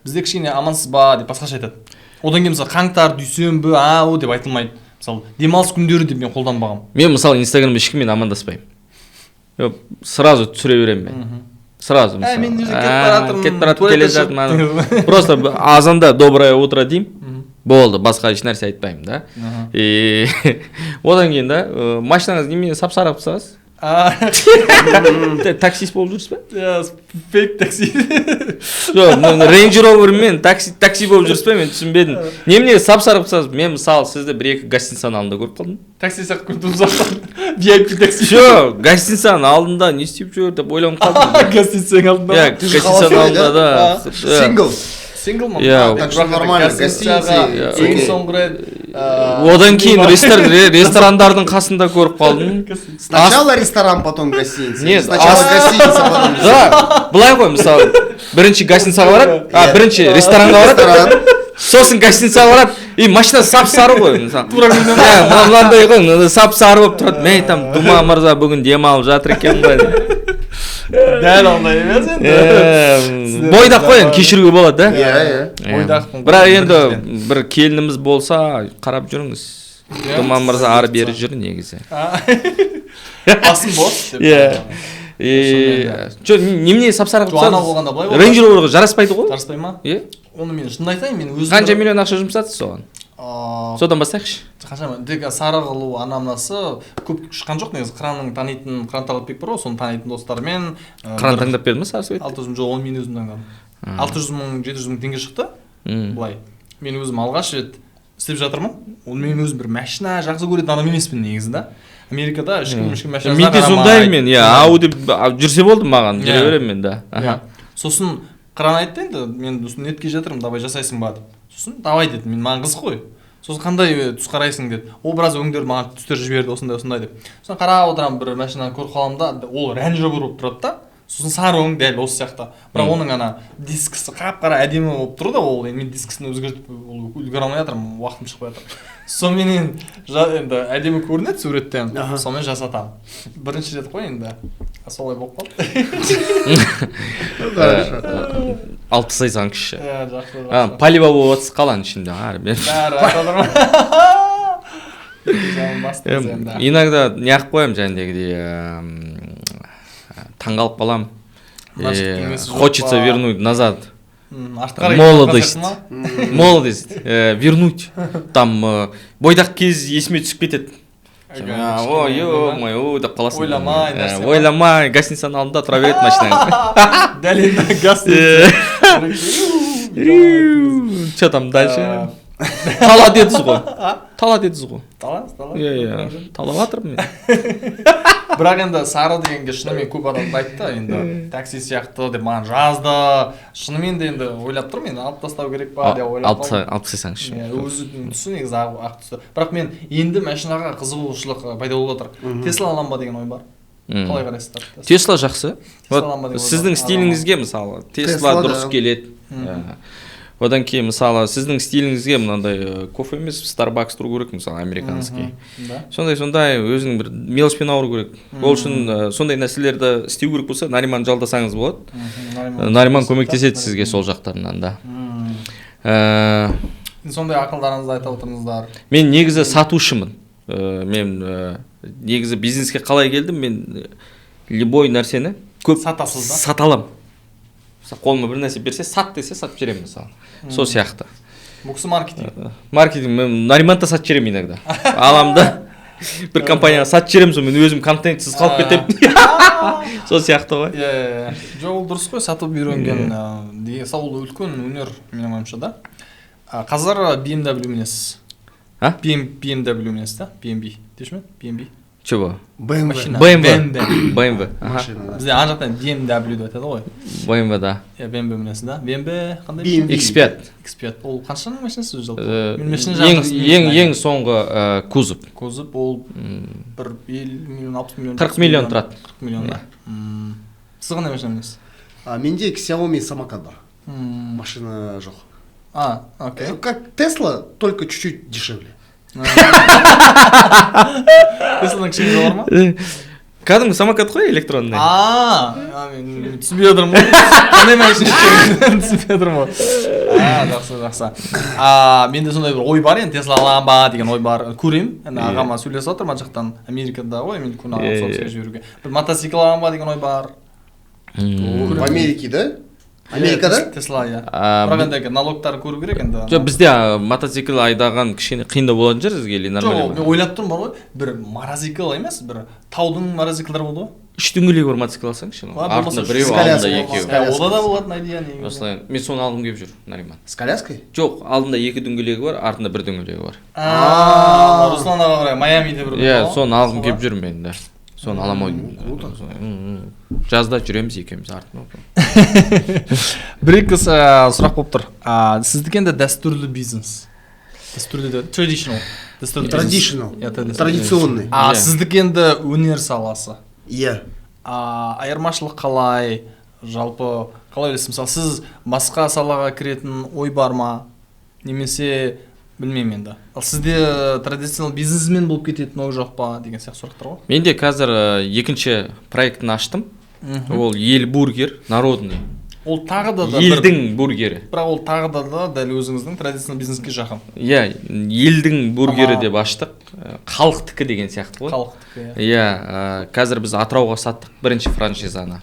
бізде кішкене амансыз ба деп басқаша айтады. Одан кейін мысалы қаңтар, дүйсенбі, ау деп айтылмайды. Мысалы демалыс күндері деп мен қолданбағам. Мен мысалы инстаграмда ешкіммен амандаспаймын. Сразу түсіре беремін мен. Сразу мысалы. Мен уже кетіп баратырмын, келе жатырмын. Просто азанда доброе утро деймін. Болды, басқа еш нәрсе айтпаймын да. Одан кейін да машинаңыз немен сап-сары қылсаңыз. Таксист болып жүрсіз бе? Фейк такси. Жоқ, Range Rover'мен такси болып жүрсіз бе? Мен түсінбедім. Немене сап-сары қылсаңыз, мен мысалы сізді бір-екі гостиницаның алдында көріп қалдым. Такси сияқты көрдім ұзақтан. VIP такси. Жоқ, гостиницаның алдында не істеп жүр деп ойланып қалдым. Гостиницаның алдында. Иә, гостиницаның алдында да. Сингл ма? Так что нормально, гостиница. Ең соңғы рет. Одан кейін ресторандардың қасында көріп қалдым. Сначала ресторан, потом гостиница. Нет, сначала гостиница, потом ресторан. Да, былай ғой, мысалы, бірінші гостиницаға барады, бірінші ресторанға барады, сосын гостиницаға барады, и машина сап-сары ғой, мысалы. Мынандай ғой, сап-сары болып тұрады. Мен айтам, Дума мырза бүгін демалып жатыр екен ғой. Дәл ондай емес енді. Бойдақ қой, енді кешіруге болады, да? Иә. Бірақ енді бір келініміз болса, қарап жүріңіз. Дума мырза ары бері жүр негізі. Басым бос деп. Жоқ, немене сап-сары қылып Ана болғанда былай болды. Range Rover'ға жараспайды ғой? Жараспай ма? Иә. Оны мен шынын айтайын, мен өзім Қанша миллион ақша жұмсадыңыз соған? Содан бастайықшы. Қаншама, тек сары қылу анамнасы көп шыққан жоқ негізі. Қыранның танитын, Қыран Талапбек бар ғой, соны танитын достармен. Қыран таңдап берді ме Сарысбек? 600 мың, жоқ, оны мен өзім таңдадым. 600 мың, 700 мың теңге шықты. Былай. Мен өзім алғаш рет істеп жатырмын. Оны мен өзім бір машина жақсы көретін адам емеспін негізі да. Америкада ешкім машинасына қарамай. Мен де сондаймын, ау деп жүрсе болды маған, жүре беремін мен да. Сосын Қыран айтты енді, мен нетке жатырмын, давай жасайсың ба деп. Сосын давай деді, мен маған қызық қой. Сосын қандай түс қарайсың деді. Ол біраз өңдер маған түстер жіберді осындай деп. Сосын қарап отырамын, бір машинаны көріп қаламын да, ол Range Rover болып тұрады да. Сосын сары өң дәл осы сияқты. Бірақ оның ана дискісі қап-қара әдемі болып тұр да, ол мен дискісін өзгертіп үлгере алмай жатырмын, уақытым шықпай жатыр. Сонымен енді әдемі көрінеді суреттен. Сонымен жасатамын. Бірінші рет қой енді. Солай болып қалды. 6 сайсан кіші. Иә, жақсы. Полива болып отырсыз қаланың ішінде. Иногда не қылып қоямын жәндегідей. Таңғалып қалам. Хочется вернуть назад. Молодость. Вернуть. Там бойдақ кез есіме түсіп кетеді. Ой, ё-моё, деп қаласың. Ойламай, гостиницаның алдында тұра береді машинаң. Дәл енді гостиница. Че там дальше? Талат едіңіз ғой. Талат едіңіз ғой. Талат. Иә, талап жатырмын мен. Бірақ енді сары дегенге шынымен көп адам айтты, енді такси сияқты деп маған жазды. Шынымен де енді ойлап тұрмын, енді алып тастау керек па деп ойлап қалдым. Алып тастасаңызшы. Өзінің түсі негізі ақ түсті. Бірақ мен енді машинаға қызығушылық пайда болып жатыр. Тесла аламын ба деген ой бар. Қалай қарайсыздар? Тесла жақсы. Сіздің стиліңізге мысалы Тесла дұрыс келеді. Одан кейін мысалы сіздің стиліңізге мынандай кофе емес Starbucks тұру керек мысалы американский. Сондай өзінің бір мелочпен ауыру керек. Ол үшін сондай нәрселерді істеу керек болса Нариман жалдасаңыз болады. Нариман көмектеседі сізге сол жақтарынан да. Сондай ақылдарыңызды айта отырыңыздар. Мен негізі сатушымын. Мен негізі бизнеске қалай келдім? Мен любой нәрсені көп сата аламын. Қолыма бір нәрсе берсе, сат десе сатып жіберемін мысалы. Сол сияқты. Бұл кісі маркетинг. Маркетинг, мен Нариманта сатып жіберемін иногда. Аламда бір компанияға сатып жіберемін, сол мен өзім контентсіз қалып кетемін. Сол сияқты ғой. Иә. Жоқ, ол дұрыс қой, сатып үйренген. Ол үлкен өнер менің ойымша да. Қазір BMW мінесіз. BMW мінесіз да? BMW. Деші ме? BMW. чего BMW. Машина. BMW аха Машина, да. Бізде ана жақтан BMW деп айтады ғой. BMW да Иә, BMW мінесің да? BMW қандай? BMW. X5 X5. Ол қаншаның машинасы өзі жалпы? Э, Мен машина жағын ең соңғы кузов Кузов ол бір 50 миллион, 60 миллион. 40 миллион тұрады. 40 миллион да. Сіз қандай машина мінесіз? Менде Xiaomi самокат бар. Машина жоқ. Окей. Как Tesla, только чуть-чуть дешевле. Тесланың кішкене жоғары ма? кәдімгі самокат қой электронный Мен түсінбей отырмын ғой. Қандай машина екенін түсінбей отырмын ғой. Жақсы. Менде сондай бір ой бар, енді Tesla аламын ба деген ой бар. Көремін. Енді ағама сөйлесіп отырмын ана жақтан Америкада ғой, мен күн ағам соғысқа жіберуге. Бір мотоцикл аламын ба деген ой бар. В Америке, да? Америкада? Tesla, иә. Бірақ енді налогтар көру керек енді. жоқ бізде мотоцикл айдаған кішкене қиындау болатын шығар сізге или Жоқ, нормально мен ойлап тұрмын бар ғой, бір мотоцикл емес, бір таудың мотоциклдары болды ғой. 3 дөңгелегі бар мотоцикл алсаңшы артында біреу с алдында коляской екеуі Ода да болатын идея негізі. осылай мен соны алғым келіп жүр Нариман С коляской? жоқ алдында 2 дөңгелегі бар артында 1 дөңгелегі бар Руслан аға қарай Майамиде бір. иә соны алғым келіп жүр мен да соны аламын жазда жүреміз екеуміз артында Бір-екі сұрақ болып тұр. Сіздікі енді дәстүрлі бизнес. Дәстүрлі де traditional. Traditional. Иә, Традиционный. Сіздікі енді өнер саласы. Иә. Айырмашылық қалай? Жалпы қалай ойлайсыз? Мысалы, сіз басқа салаға кіретін ой бар ма? Немесе білмеймін енді. Ал сізде традиционал бизнесмен болып кететін ой жоқ па деген сияқты сұрақтар ғой. менде қазір екінші проектін аштым ол ел бургер народный Ол тағы да елдің бургері бірақ ол тағы да дәл өзіңіздің традиционал бизнеске жақын. иә елдің бургері деп аштық халықтікі деген сияқты ғой Халықтікі. иә қазір біз Атырауға саттық бірінші франшизаны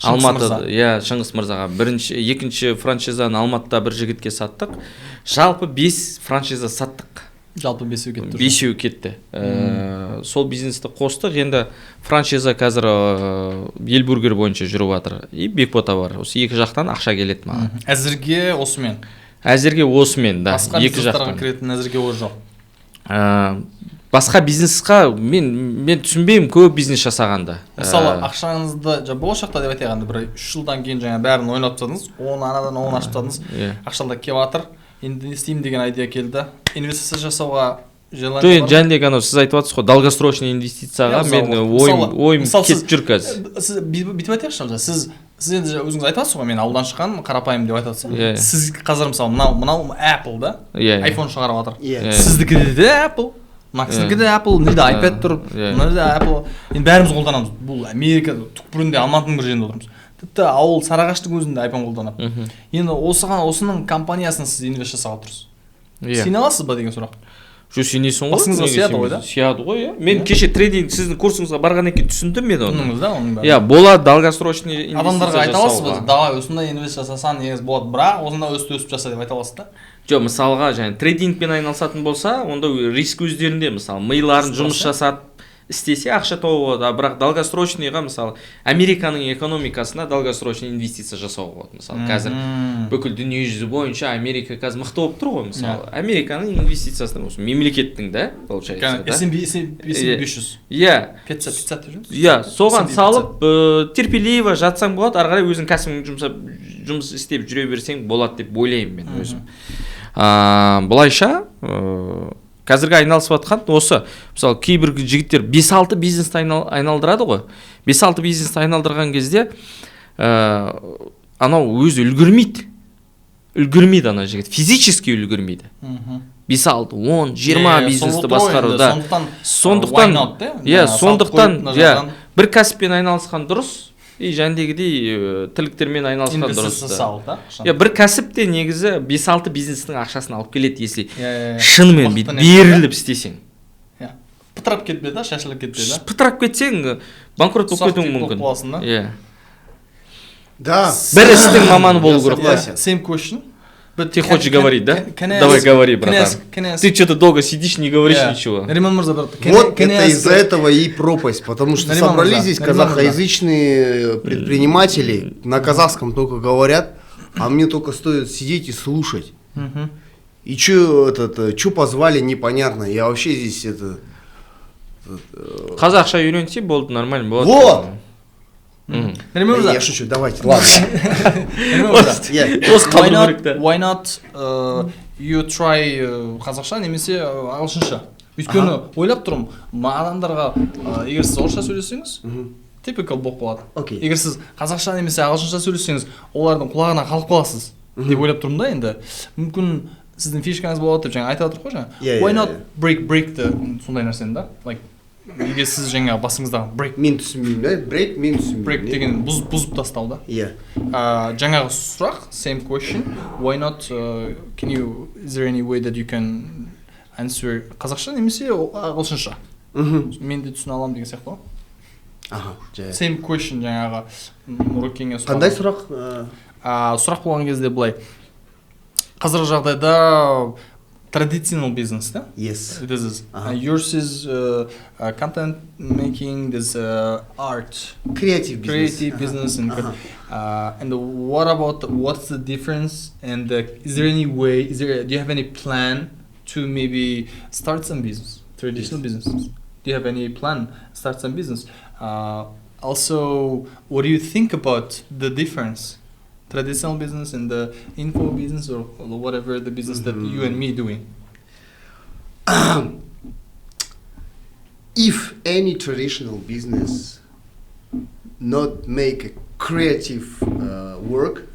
Алматыда иә Шыңғыс мырзаға екінші франшизаны Алматыда бір жігітке саттық жалпы 5 франшиза саттық Жалпы 5-еу кетті. 5-еу кетті сол бизнесті қостық енді франшиза қазір ел бургер бойынша жүріп жатыр и Бекбота бар осы екі жақтан ақша келеді маған Әзірге осымен. әзірге осымен да Басқа екі бизнестарға жақтан кіретін әзірге ой жоқ. басқа бизнесқа мен түсінбеймін көп бизнес жасағанда Мысалы, ақшаңызды болашақта деп айтайық, бір 3 жылдан кейін жаңа бәрін ойнап тастадыңыз, оны анадан оны ашып тастадыңыз, ақшалар келіп жатыр, енді не істеймін деген идея келді. Инвестиция жасауға желание бар. жаңағыдей анау сіз айтып жатсыз ғой долгосрочный инвестицияға мен ойым кетіп жүр қазір Сіз бүйтіп айтайықшы, сіз енді өзіңіз айтып жатсыз ғой, мен ауылдан шыққан қарапайым деп айтып жатсыз. Сіз қазір мысалы мынау Apple да, iPhone шығарып жатыр. Сіздікі де Apple, Максдікі де Apple, мына жерде iPad тұр, мына жерде Apple. Енді бәріміз қолданамыз. Бұл Америка түкпірінде Алматының бір жерінде отырмыз. Тіпті ауыл Сарыағаштың өзінде iPhone қолданады. Енді осының компаниясын сіз инвест жасап отырсыз. Сене аласыз ба деген сұрақ? Жоқ сенесің ғой. Басыңызға сияды ғой да? Сияды ғой, иә. Мен кеше трейдинг сіздің курсыңызға барғаннан кейін түсіндім мен оны. Түсіндіңіз да оның бәрін? Иә, болады долгосрочный инвестиция жасауға. Адамдарға айта аласыз ба? Давай осындай инвест жасасаң негіз болады, бірақ осында өсіп жаса деп айта аласыз да? Жоқ, мысалға жаңа трейдингпен айналысатын болса, онда риск өздерінде, мысалы, миларын жұмыс жасап істесе ақша тауып алады, бірақ долгосрочныйға мысалы Американың экономикасына долгосрочный инвестиция жасауға болады. Мысалы, қазір бүкіл дүние жүзі бойынша Америка қазір мықты болып тұр ғой, мысалы. Американың инвестициясына осы мемлекеттің да, получается, да. S&P 500. Иә. 500 деп жүрміз? Иә, соған салып, терпеливо жатсаң болады, ары қарай өзің кәсібіңді жұмыс істеп жүре берсең болады деп ойлаймын мен өзім. Бұлайша қазіргі айналысып жатқан осы, мысалы, кейбір жігіттер 5-6 бизнесті айналдырады ғой. 5-6 бизнесті айналдырған кезде анау өзі үлгірмейді ана жігіт, физически үлгірмейді. 5-6, 10, 20 бизнесті басқаруда. Сондықтан бір кәсіппен айналысқан дұрыс. И жәндегідей тірліктермен айналысқан дұрыс. Бір кәсіпте негізі 5-6 бизнестің ақшасын алып келеді, если шынымен беріліп істесең. Пытырап кетпеді да, шашылып кетпеді да? Пытырап кетсең, банкрот болып кетуің мүмкін. Да. Бір істің маманы болу керек. Same question. Ты хочешь говорить, да? Давай говори, братан. Ты что-то долго сидишь, не говоришь ничего. Вот это из-за этого и пропасть, потому что собрались здесь казахоязычные предприниматели, на казахском только говорят, а мне только стоит сидеть и слушать. И чё позвали, непонятно. Я вообще здесь қазақша үйренсе болды, нормально болады. Вот! Remember Я that? шучу, давайте, ладно. Remember that? Yeah. Why not, why not you try қазақша немесе ағылшынша? Өйткені ойлап тұрмын, адамдарға егер сіз орысша сөйлесеңіз, typical болып қалады. Окей. Егер сіз қазақша немесе ағылшынша сөйлесеңіз, олардың құлағына қалып қаласыз деп ойлап тұрмын да енді. Мүмкін сіздің фишкаңыз болады деп жаңа айтып жатыр ғой жаңа. Why not break-ті сондай нәрсені да? Like егер сіз жаңа басыңыздағы break. Мен түсінбеймін, да? Break, мен түсінбеймін. Break деген бұзып тастау да. Иә. Жаңағы сұрақ, same question. Why not? Is there any way that you can answer қазақша немесе ағылшынша? Мен де түсіне аламын деген сияқты ғой. Аха, жай. Same question жаңағы Нұрекеңе сұрақ. Қандай сұрақ? Сұрақ болған кезде былай. Қазіргі жағдайда traditional business, да? Yes. This is. Yours is content making, this art. Creative business. Creative business and what about what's the difference and is there any way do you have any plan to maybe start some business, traditional businesses? Do you have any plan start some business? Also, what do you think about the difference, traditional business and the info business or whatever the business that you and me doing? If any traditional business not make a creative work,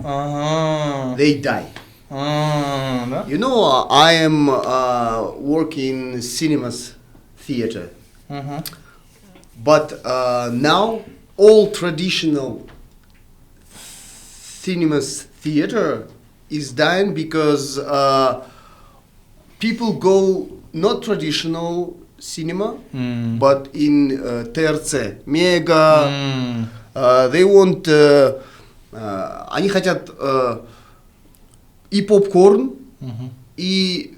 they die. Да? You know, I am working cinemas theater, but now all traditional cinemas theater is dying because people go not traditional cinema, but in TRC, Mega. They want, они хотят и попкорн, и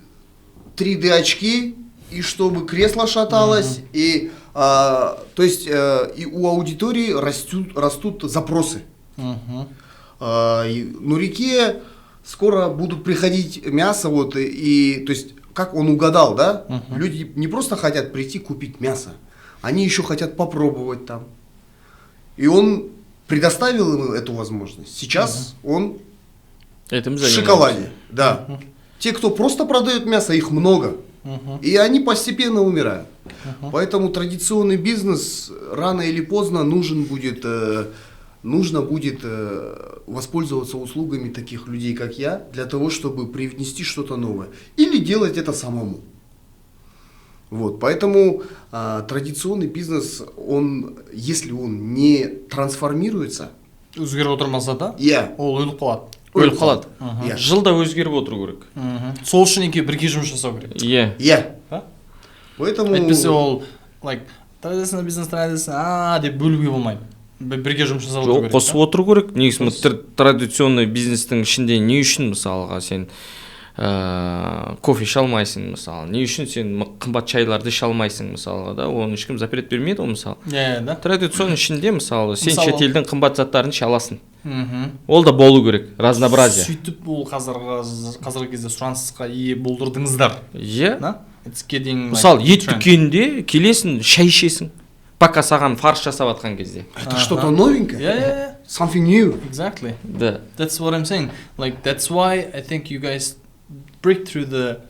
3D очки, и чтобы кресло шаталось, и то есть и у аудитории растут запросы. Нурике скоро будут приходить мясо, вот, и то есть как он угадал, да? Люди не просто хотят прийти купить мясо, они еще хотят попробовать там. И он предоставил ему эту возможность. Сейчас он в шоколаде. Да. Те, кто просто продает мясо, их много. И они постепенно умирают. Поэтому традиционный бизнес рано или поздно нужно будет воспользоваться услугами таких людей, как я, для того, чтобы привнести что-то новое. Или делать это самому. Вот, поэтому традиционный бизнес, он, если он не трансформируется, өзгеріп отырмаса да, иә, ол өліп қалады. Өліп қалады. Иә. Жылда өзгеріп отыру керек. Сол үшін екеуі бірге жұмыс жасау керек. Иә. иә. Да? Поэтому Әйтпесе ол traditional бизнес деп бөлуге болмайды. Бірге жұмыс жасау Жоқ, керек. қосып отыру керек. Негізі традиционный бизнестің ішінде не үшін мысалға сен кофе іше алмайсың мысалы, не үшін сен қымбат шайларды іше алмайсың мысалға да, оны ешкім запрет бермейді ғой мысалы. Да. Традиционный ішінде мысалы сен шетелдің қымбат заттарын іше аласың. Ол да болу керек, разнообразие. Сөйтіп ол қазіргі кезде сұранысқа ие болдырдыңыздар. Иә. Мысалы, ет дүкенінде келесің, шай ішесің. Пока саған фарш жасап жатқан кезде. это что-то новенькое. Yeah. Something new. Exactly. Да. That's what I'm saying. That's why I think you guys break through the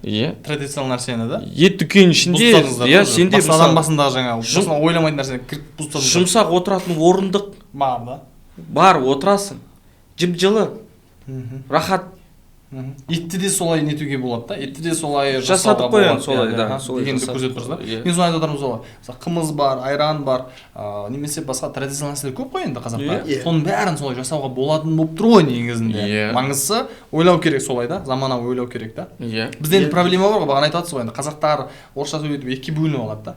traditional нәрсені, да? Ет дүкен ішінде, сенде адам басындағы жаңағы, басына ойламайтын нәрсені кіріп бұзтадыңыздар. Жұмсақ отыратын орындық бар, да? Бар, отырасың. Жып-жылы. Рахат. Етті де солай нетуге болады да? Етті де солай жасадық қоян солай, да. Дегенді көрсетіп тұрсыз да? Мен соны айтып отырмын солай. Қымыз бар, айран бар, немесе басқа традиционал нәрселер көп қой енді қазақта. Соның бәрін солай жасауға болатын болып тұр ғой негізінде. Маңыздысы ойлау керек солай да, заманауи ойлау керек да. Бізде енді проблема бар ғой, бағана айтып жатсыз ғой енді қазақтар орысша сөйлетіп екіге бөлініп алады да.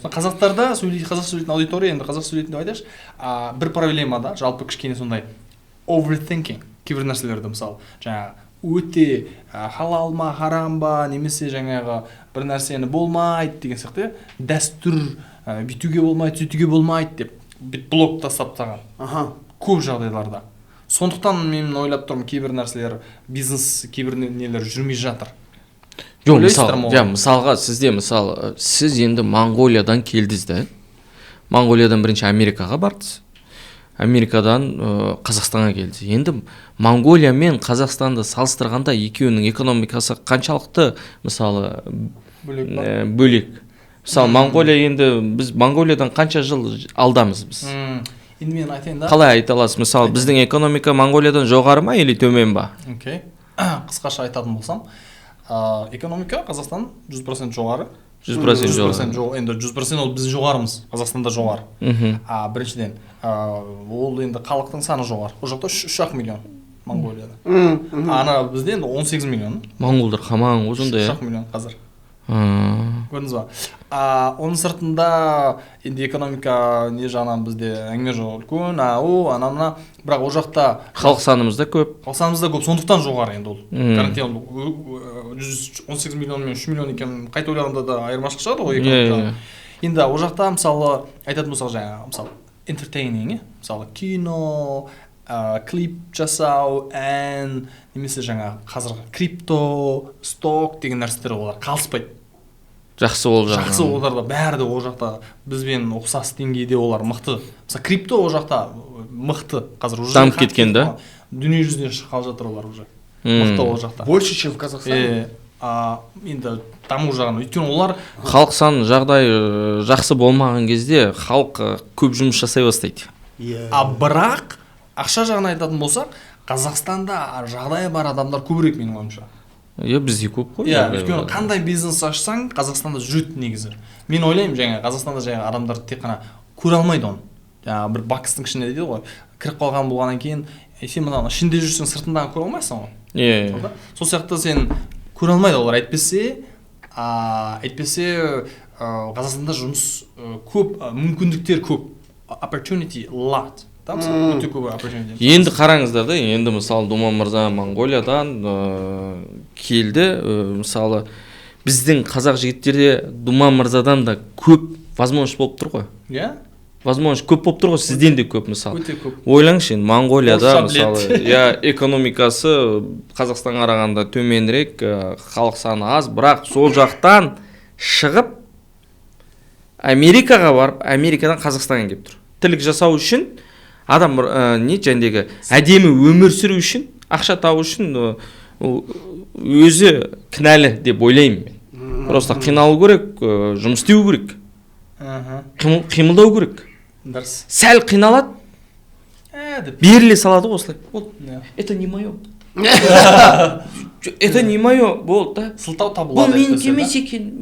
Қазақтарда қазақша сөйлейтін аудитория, енді қазақша сөйлейтін деп айтайықшы, бір проблема да, жалпы кішкене сондай overthinking кейбір нәрселерді мысалы, жаңағы өте халал ма, харам ба, немесе жаңағы бір нәрсені болмайды деген сияқты, дәстүр бүйтуге болмайды, сөйтуге болмайды деп блок тастап тастаған. Көп жағдайларда. Сондықтан мен ойлап тұрмын, кейбір нәрселер бизнес, кейбір нелер жүрмей жатыр. Жоқ, Ойлайсыздар ма оған? мысалға сізде мысалы сіз енді Монғолиядан келдіңіз да. Монғолиядан бірінші Америкаға бардыңыз. Америкадан Қазақстанға келдіңіз. Енді Монғолия мен Қазақстанды салыстырғанда екеуінің экономикасы қаншалықты мысалы бөлек. Мысалы Монғолия енді біз Монғолиядан қанша жыл алдамыз біз? Енді мен айтайын да. Қалай айта аласыз? Мысалы біздің экономика Монғолиядан жоғары ма или төмен ба? Окей. Қысқаша айтатын болсам, экономика Қазақстан 100% жоғары. 100% жоғары. Енді 100% ол біз жоғарымыз, Қазақстанда жоғары. Біріншіден, ол енді халықтың саны жоғары. Ол жақта 3,5 миллион Монғолияда. Ана бізде енді 18 миллион. Монғолдар қаман осындай. 3,5 миллион қазір. Көрдіңіз ба? Оның сыртында енді экономика не жағынан бізде әңгіме жоқ үлкен, ана бірақ ол жақта халық санымыз да көп. Халық санымыз да көп, сондықтан жоғары енді ол. Гарантия 18 миллион мен 3 миллион екен қайта ойлағанда да айырмашылық шығады ғой экономикада. Енді ол жақта мысалы айтатын болсақ жаңағы мысалы entertaining, мысалы кино, клип жасау, ән, немесе жаңа қазіргі крипто, сток деген нәрселер олар қалыспайды. Жақсы ол жақта. Жақсы оларда бәрі де ол жақта бізбен ұқсас деңгейде олар мықты. Мысалы крипто ол жақта мықты. Қазір уже дамып кеткен да. Дүние жүзіне шығып жатыр олар уже. Мықты ол жақта. Больше, чем в Казахстане. Енді даму жағынан. Өйткені олар халық саны жағдай жақсы болмаған кезде халық көп жұмыс жасай бастайды. Бірақ ақша жағынан айтатын болсақ, Қазақстанда жағдайы бар адамдар көбірек менің ойымша. Бізде көп қой. Өйткені қандай бизнес ашсаң, Қазақстанда жүреді негізі. Мен ойлаймын жаңа Қазақстанда жаңа адамдар тек қана көре алмайды оны. Жаңа бір бокстың ішінде дейді ғой, кіріп қалған болғаннан кейін, сен мына ішінде жүрсең, сыртындағы көре алмайсың ғой. Сол сияқты сен көре алмайды олар. Әйтпесе Қазақстанда жұмыс көп, мүмкіндіктер көп. Opportunity lot. Енді қараңыздар да, енді мысалы Думан мырза Монғолиядан келді, мысалы біздің қазақ жігіттерде Думан мырзадан да көп возможность болып тұр ғой. Возможность көп болып тұр ғой, сізден де көп мысалы. Ойлаңызшы, Монғолияда мысалы экономикасы Қазақстанға қарағанда төменірек, халық саны аз, бірақ сол жақтан шығып Америкаға барып, Америкадан Қазақстанға келіп тұр. Тірлік жасау үшін адам жәндегі әдемі өмір сүру үшін, ақша табу үшін өзі кінәлі деп ойлаймын мен. Просто қиналу керек, жұмыс істеу керек. Қимылдау керек. Сәл қиналады, беріле салады осылай. Это не мое. Это не мое, болды да. Сылтау табылады. Бұл менің емес екен,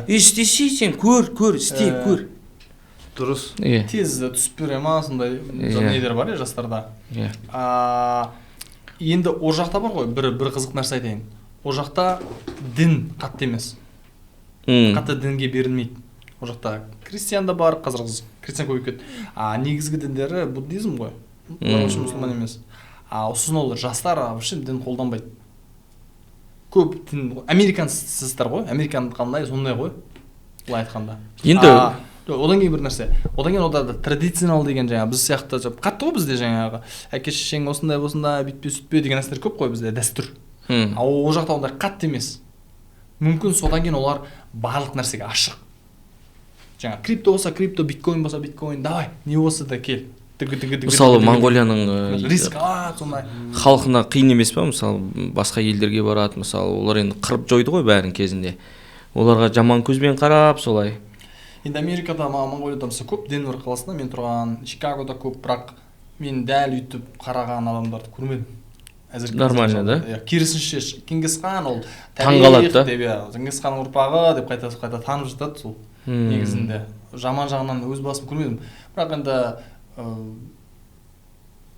істесе сен көр, істе, көр. Дұрыс. Тез түсіп бере ма, сондай нелер бар жастарда. Енді о жақта бар ғой, бір қызық нәрсе айтайын. О жақта дін қатты емес. Қатты дінге берілмейді. О жақта христиан да бар, қазір христиан көбейіп кетті. Негізгі діндері буддизм ғой. Олар үшін мұсылман емес. Сосын ол жастар вообще дін қолданбайды. Көп дін, американсыздар ғой, американ қандай сондай ғой. Былай айтқанда. Енді одан кейін бір нәрсе. Одан кейін оларда традиционал деген жаңа біз сияқты қатты ғой бізде жаңағы әке шешең осындай бүйтпе сүйтпе деген нәрселер көп қой бізде дәстүр. Ол жақта ондай қатты емес. Мүмкін содан кейін олар барлық нәрсеге ашық. Жаңа крипто болса крипто, биткоин болса биткоин, давай, не болса да кел. Мысалы Монғолияның риск сондай. Халқына қиын емес па? Мысалы басқа елдерге барады, мысалы олар енді қырып жойды ғой бәрін кезінде. Оларға жаман көзбен қарап солай. Енді Америкада, Монғолияда көп, Денвер қаласында мен тұрған, Чикагода көп, бірақ мен дәл үйтіп қараған адамдарды көрмедім. Нормально, да? Керісінше, Кингисхан ол тарих деп, Кингисханның ұрпағы деп қайта танып жатады сол негізінде. Жаман жағынан өз басым көрмедім. Бірақ енді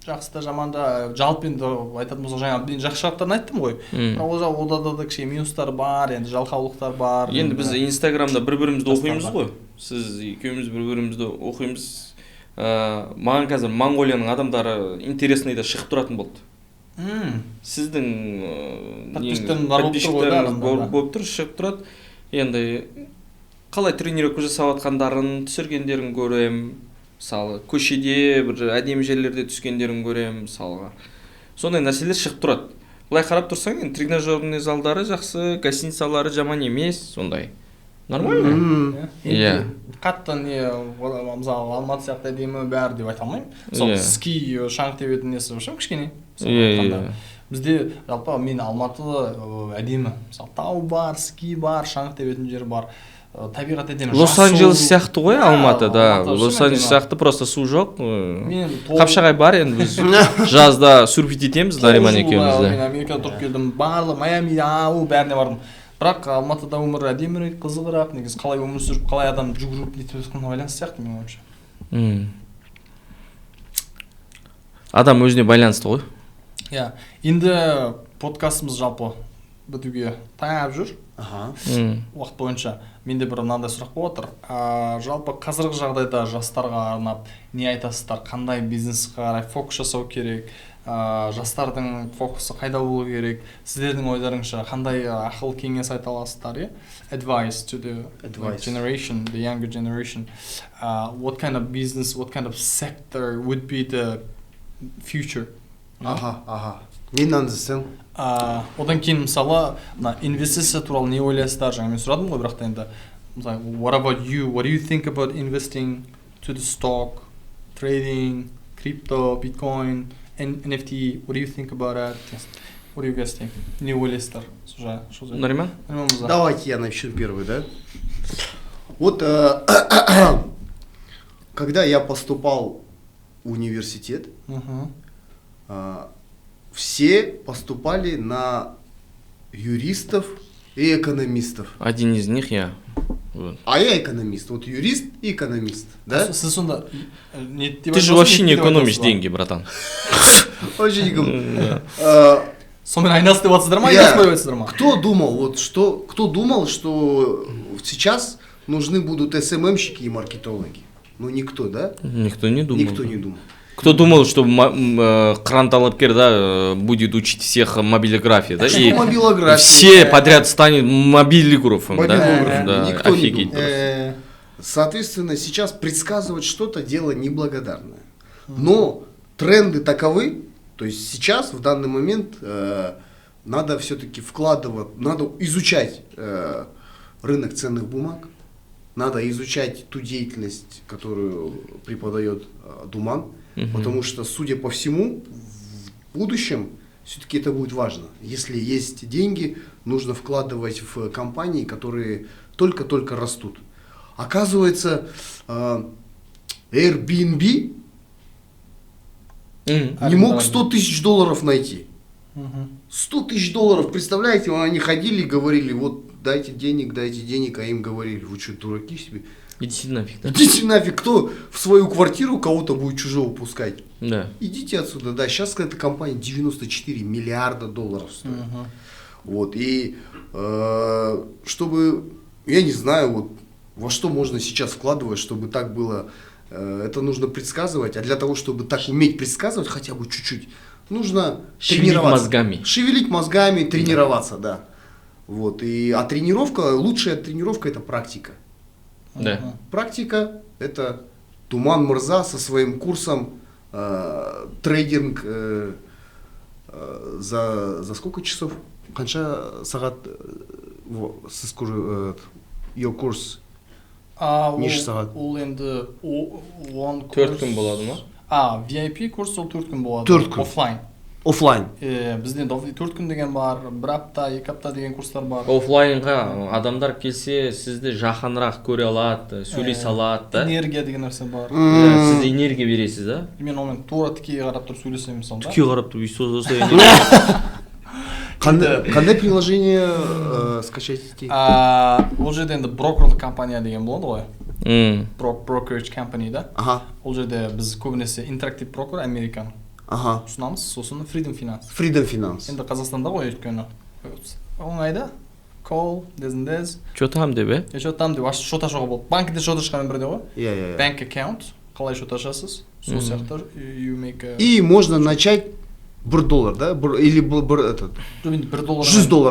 жақсы да жаман да жалпы енді айтатын болсақ жаңа мен жақсы жақтарын айттым ғой. Бірақ оларда да кішкене минустар бар, енді жалқаулықтар бар. Енді біз Инстаграмда бір-бірімізді оқимыз ғой. Сіз екеуміз бір-бірімізді оқимыз. Маған қазір Монғолияның адамдары интересныйда шығып тұратын болды. Сіздің подписчиктеріңіз болып тұр, шығып тұрады. Енді қалай тренировка жасап жатқандарын түсіргендерін көрем. Мысалы, көшеде бір әдемі жерлерде түскендерін көрем, мысалға. Сондай нәрселер шығып тұрады. былай қарап тұрсаң енді тренажерный залдары жақсы, гостиницалары жаман емес, сондай. Нормально? Иә. Қатты не мысалы Алматы сияқты әдемі бәрі деп айта алмаймын. Сол ски шаңғы тебетін несі вообще кішкене. Иә. Бізде жалпы мен Алматыда әдемі. Мысалы тау бар, ски бар, шаңғы тебетін жер бар. Табиғат әдемі. Лос-Анджелес сияқты ғой Алматы, да. Лос-Анджелес сияқты просто су жоқ. Қапшағай бар енді біз жазда сурфить етеміз Нариман екеумізді. Мен Америкада тұрып келдім. Барлық Майами, бәріне бардым. Бірақ Алматыда өмір әдемірек, қызығырақ, негізі қалай өмір сүріп, қалай адам жүгіріп нетіп жатқанына байланысты сияқты менің ойымша. Адам өзіне байланысты ғой. Иә. Енді подкастымыз жалпы бітуге таяп жүр. Уақыт бойынша менде бір мынандай сұрақ болып отыр. Жалпы қазіргі жағдайда жастарға арнап не айтасыздар? Қандай бизнеске қарай фокус жасау керек? Жастардың фокусы қайда болу керек? Сіздердің ойларыңызша қандай ақыл кеңес айта аласыздар, иә? Advice to the generation, the younger generation. What kind of business, what kind of sector would be the future? Мен understand. Одан кейін мысалы инвестиция туралы не ойлайсыздар? Жаңа мен сұрадым ғой, бірақ та енді what about you? What do you think about investing to the stock, trading, crypto, bitcoin, NFT? What do you think about that? What do you guys think? Не ойлайсыздар? Нариман? Давайте я начну первый, да? Вот когда я поступал в университет, все поступали на юристов и экономистов. Один из них я. А я экономист. Вот юрист и экономист. Да? Ты же вообще не экономишь деньги, братан. Вообще не экономишь. Сонымен айналысып жатсыздар ма, айналыспай жатсыздар ма? Кто думал, что сейчас нужны будут СММщики и маркетологи? Ну никто, да? Никто не думал. Никто не думал. Кто думал, что Қыран Талапкер, да, будет учить всех мобилографии, да? Что мобилография? Все подряд станет мобилографом, да? Никто не думал. Соответственно, сейчас предсказывать что-то дело неблагодарное. Но тренды таковы, то есть сейчас, в данный момент, надо все-таки вкладывать, надо изучать рынок ценных бумаг, надо изучать ту деятельность, которую преподает Думан, потому что, судя по всему, в будущем все-таки это будет важно. Если есть деньги, нужно вкладывать в компании, которые только-только растут. Оказывается, Airbnb не мог $100 тысяч найти. 100 тысяч долларов, представляете, они ходили и говорили, вот дайте денег, а им говорили, вы что, дураки себе? Идите нафиг, да? Идите нафиг, кто в свою квартиру кого-то будет чужого пускать? Да. Идите отсюда, да, сейчас эта компания 94 миллиарда долларов стоит. Вот, и чтобы, я не знаю, вот во что можно сейчас вкладывать, чтобы так было, это нужно предсказывать, а для того, чтобы так уметь предсказывать хотя бы чуть-чуть, нужно тренироваться. Шевелить мозгами, тренироваться, да. Вот, а тренировка, лучшая тренировка это практика. Да. Практика это Думан Мырза со своим курсом трейдинг за сколько часов? Қанша сағат сіз your course неше сағат? Ол енді 4 күн болады ма? VIP курс ол 4 күн болады. 4 күн. Оффлайн. Оффлайн. Бізде 4 күн деген бар, 1 апта, 2 апта деген курстар бар. Оффлайнға адамдар келсе, сізді жақынырақ көре алады, сөйлесе алады, да? Энергия деген нәрсе бар. Сіз энергия бересіз, да? Мен онымен тура тіке қарап тұрып сөйлесемін мысалы, да? Тіке қарап тұрып сөйлесемін. Қандай приложение скачать? Ол жерде енді брокерлік компания деген болады ғой. Brokerage company, да? Ол жерде біз көбінесе Interactive Broker, American ұсынамыз, сосын Freedom Finance. Енді Қазақстанда ғой өйткені. Оңайда. Call, дез. Что там деп, Что там деп, шот ашуға болды. Банкте шот ашқанмен бірде ғой. Bank account, қалай шот ашасыз, сол сияқты. И можно начать $1, да? Или $100,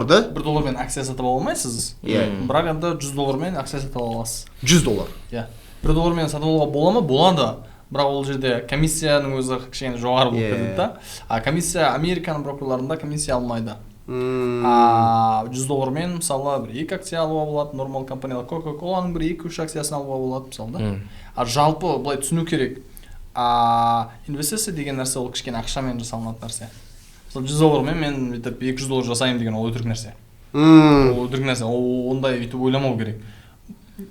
да? $1 акция сатып ала алмайсыз. Бірақ енді $100 акция сатып аласыз. $100. Иә. $1 сатып алуға бола ма? Болады. бірақ ол жерде комиссияның өзі кішкене жоғары болып кетеді да. А комиссия Американың брокерларында комиссия алмайды. $100 мысалы бір 2 акция алуға болады, нормал компаниялар Coca-Cola'ның бір 2-3 акциясын алуға болады мысалы да. А жалпы былай түсіну керек. Инвестиция деген нәрсе ол кішкене ақшамен жасалынатын нәрсе. Мысалы $100 мен бүйтіп $200 жасаймын деген ол өтірік нәрсе. Ол өтірік нәрсе. Ондай бүйтіп ойламау керек.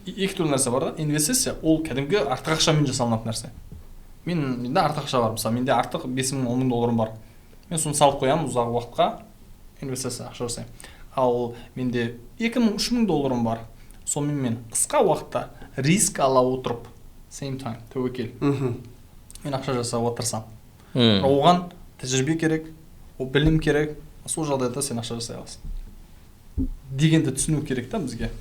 Екі түрлі нәрсе бар да. Инвестиция ол кәдімгі артық ақшамен жасалынатын нәрсе. Менде артық ақша бар. Мысалы менде артық $5,000-10,000 бар. Мен соны салып қоямын ұзақ уақытқа. Инвестиция ақша жасаймын. Ал менде $2,000-3,000 бар. Сонымен мен қысқа уақытта риск ала отырып, same time, тәуекел. Мен ақша жасауға тырысамын. Оған тәжірибе керек, білім керек. Сол жағдайда сен ақша жасай аласың. Дегенді түсіну керек та бізге.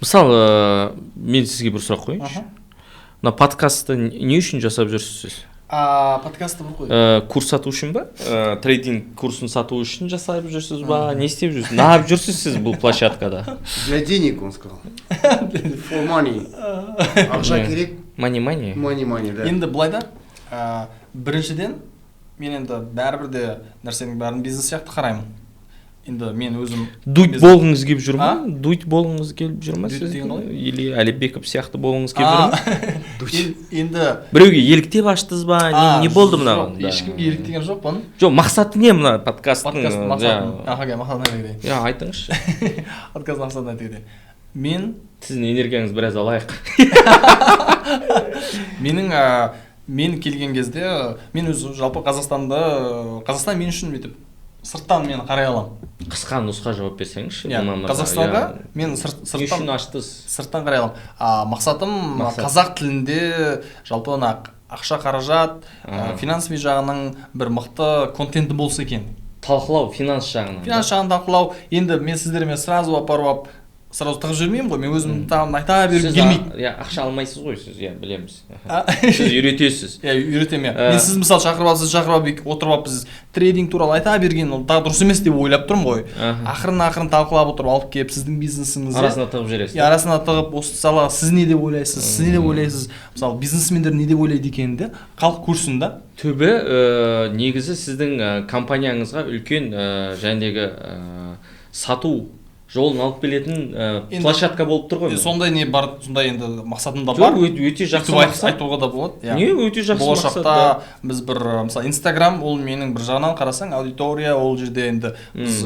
Мысалы, мен сізге бір сұрақ қойайыншы. Мына подкастты не үшін жасап жүрсіз? Подкасты бір қой. Курс сату үшін ба? Трейдинг курсын сату үшін жасап жүрсіз ба? Не істеп жүрсіз? Неғып жүрсіз сіз бұл площадкада? Для денег, он сказал. For money. Ақша керек. Money, да. Енді былай да, біріншіден, мен енді бәрібір де нәрсенің бәрін бизнес сияқты қараймын. Енді мен өзім дуйт болғыңыз келіп жүр ма? Дуйт болғыңыз келіп жүр ма сіз? Или Әлібеков сияқты болғыңыз келіп жүр ма? Енді біреуге еліктеп аштыңыз ба? Не болды мынаған? Ешкімге еліктеген жоқпын. Жоқ, мақсаты не мына подкасттың? Подкасттың мақсатын айта кетейін. Айтыңызшы. Подкасттың мақсатын айта кетейін. Мен сіздің энергияңыз біраз алайық. Мен келген кезде, мен өзі жалпы Қазақстан мен үшін бүйтіп сырттан мен қарай аламын. Қысқа нұсқа жауап берсеңізші. Қазақстанға мен сырттан қарай аламын. Мақсатым қазақ тілінде жалпы ақша қаражат, финансовый жағының бір мықты контенті болса екен. Талқылау, финанс жағынан. Финанс жағын талқылау. Енді мен сіздермен сразу апарып сразу тығып жүрмеймін ғой, мен өзім айта бергім келмейді. Ақша алмайсыз ғой сіз, білеміз. Сіз үйретесіз. Үйретемін. Мен сіз мысалы шақырып отырып біз трейдинг туралы айта берген, ол тағы дұрыс емес деп ойлап тұрмын ғой. Ақырын талқылап отырып алып келіп сіздің бизнесіңізді арасына тығып жібересіз. Арасына тығып, осы салаға сіз не деп ойлайсыз, сіз не деп ойлайсыз, мысалы бизнесмендер не деп ойлайды екенінде халық көрсін да. Түбі негізі сіздің компанияңызға үлкен жәндегі сату жолын алып келетін площадка болып тұр ғой. Сондай не бар, сондай енді мақсатында бар. Өте жақсы мақсат. Айтуға да болады. Не өте жақсы мақсат. Болашақта біз бір, мысалы, Инстаграм, ол менің бір жағынан қарасаң, аудитория, ол жерде енді біз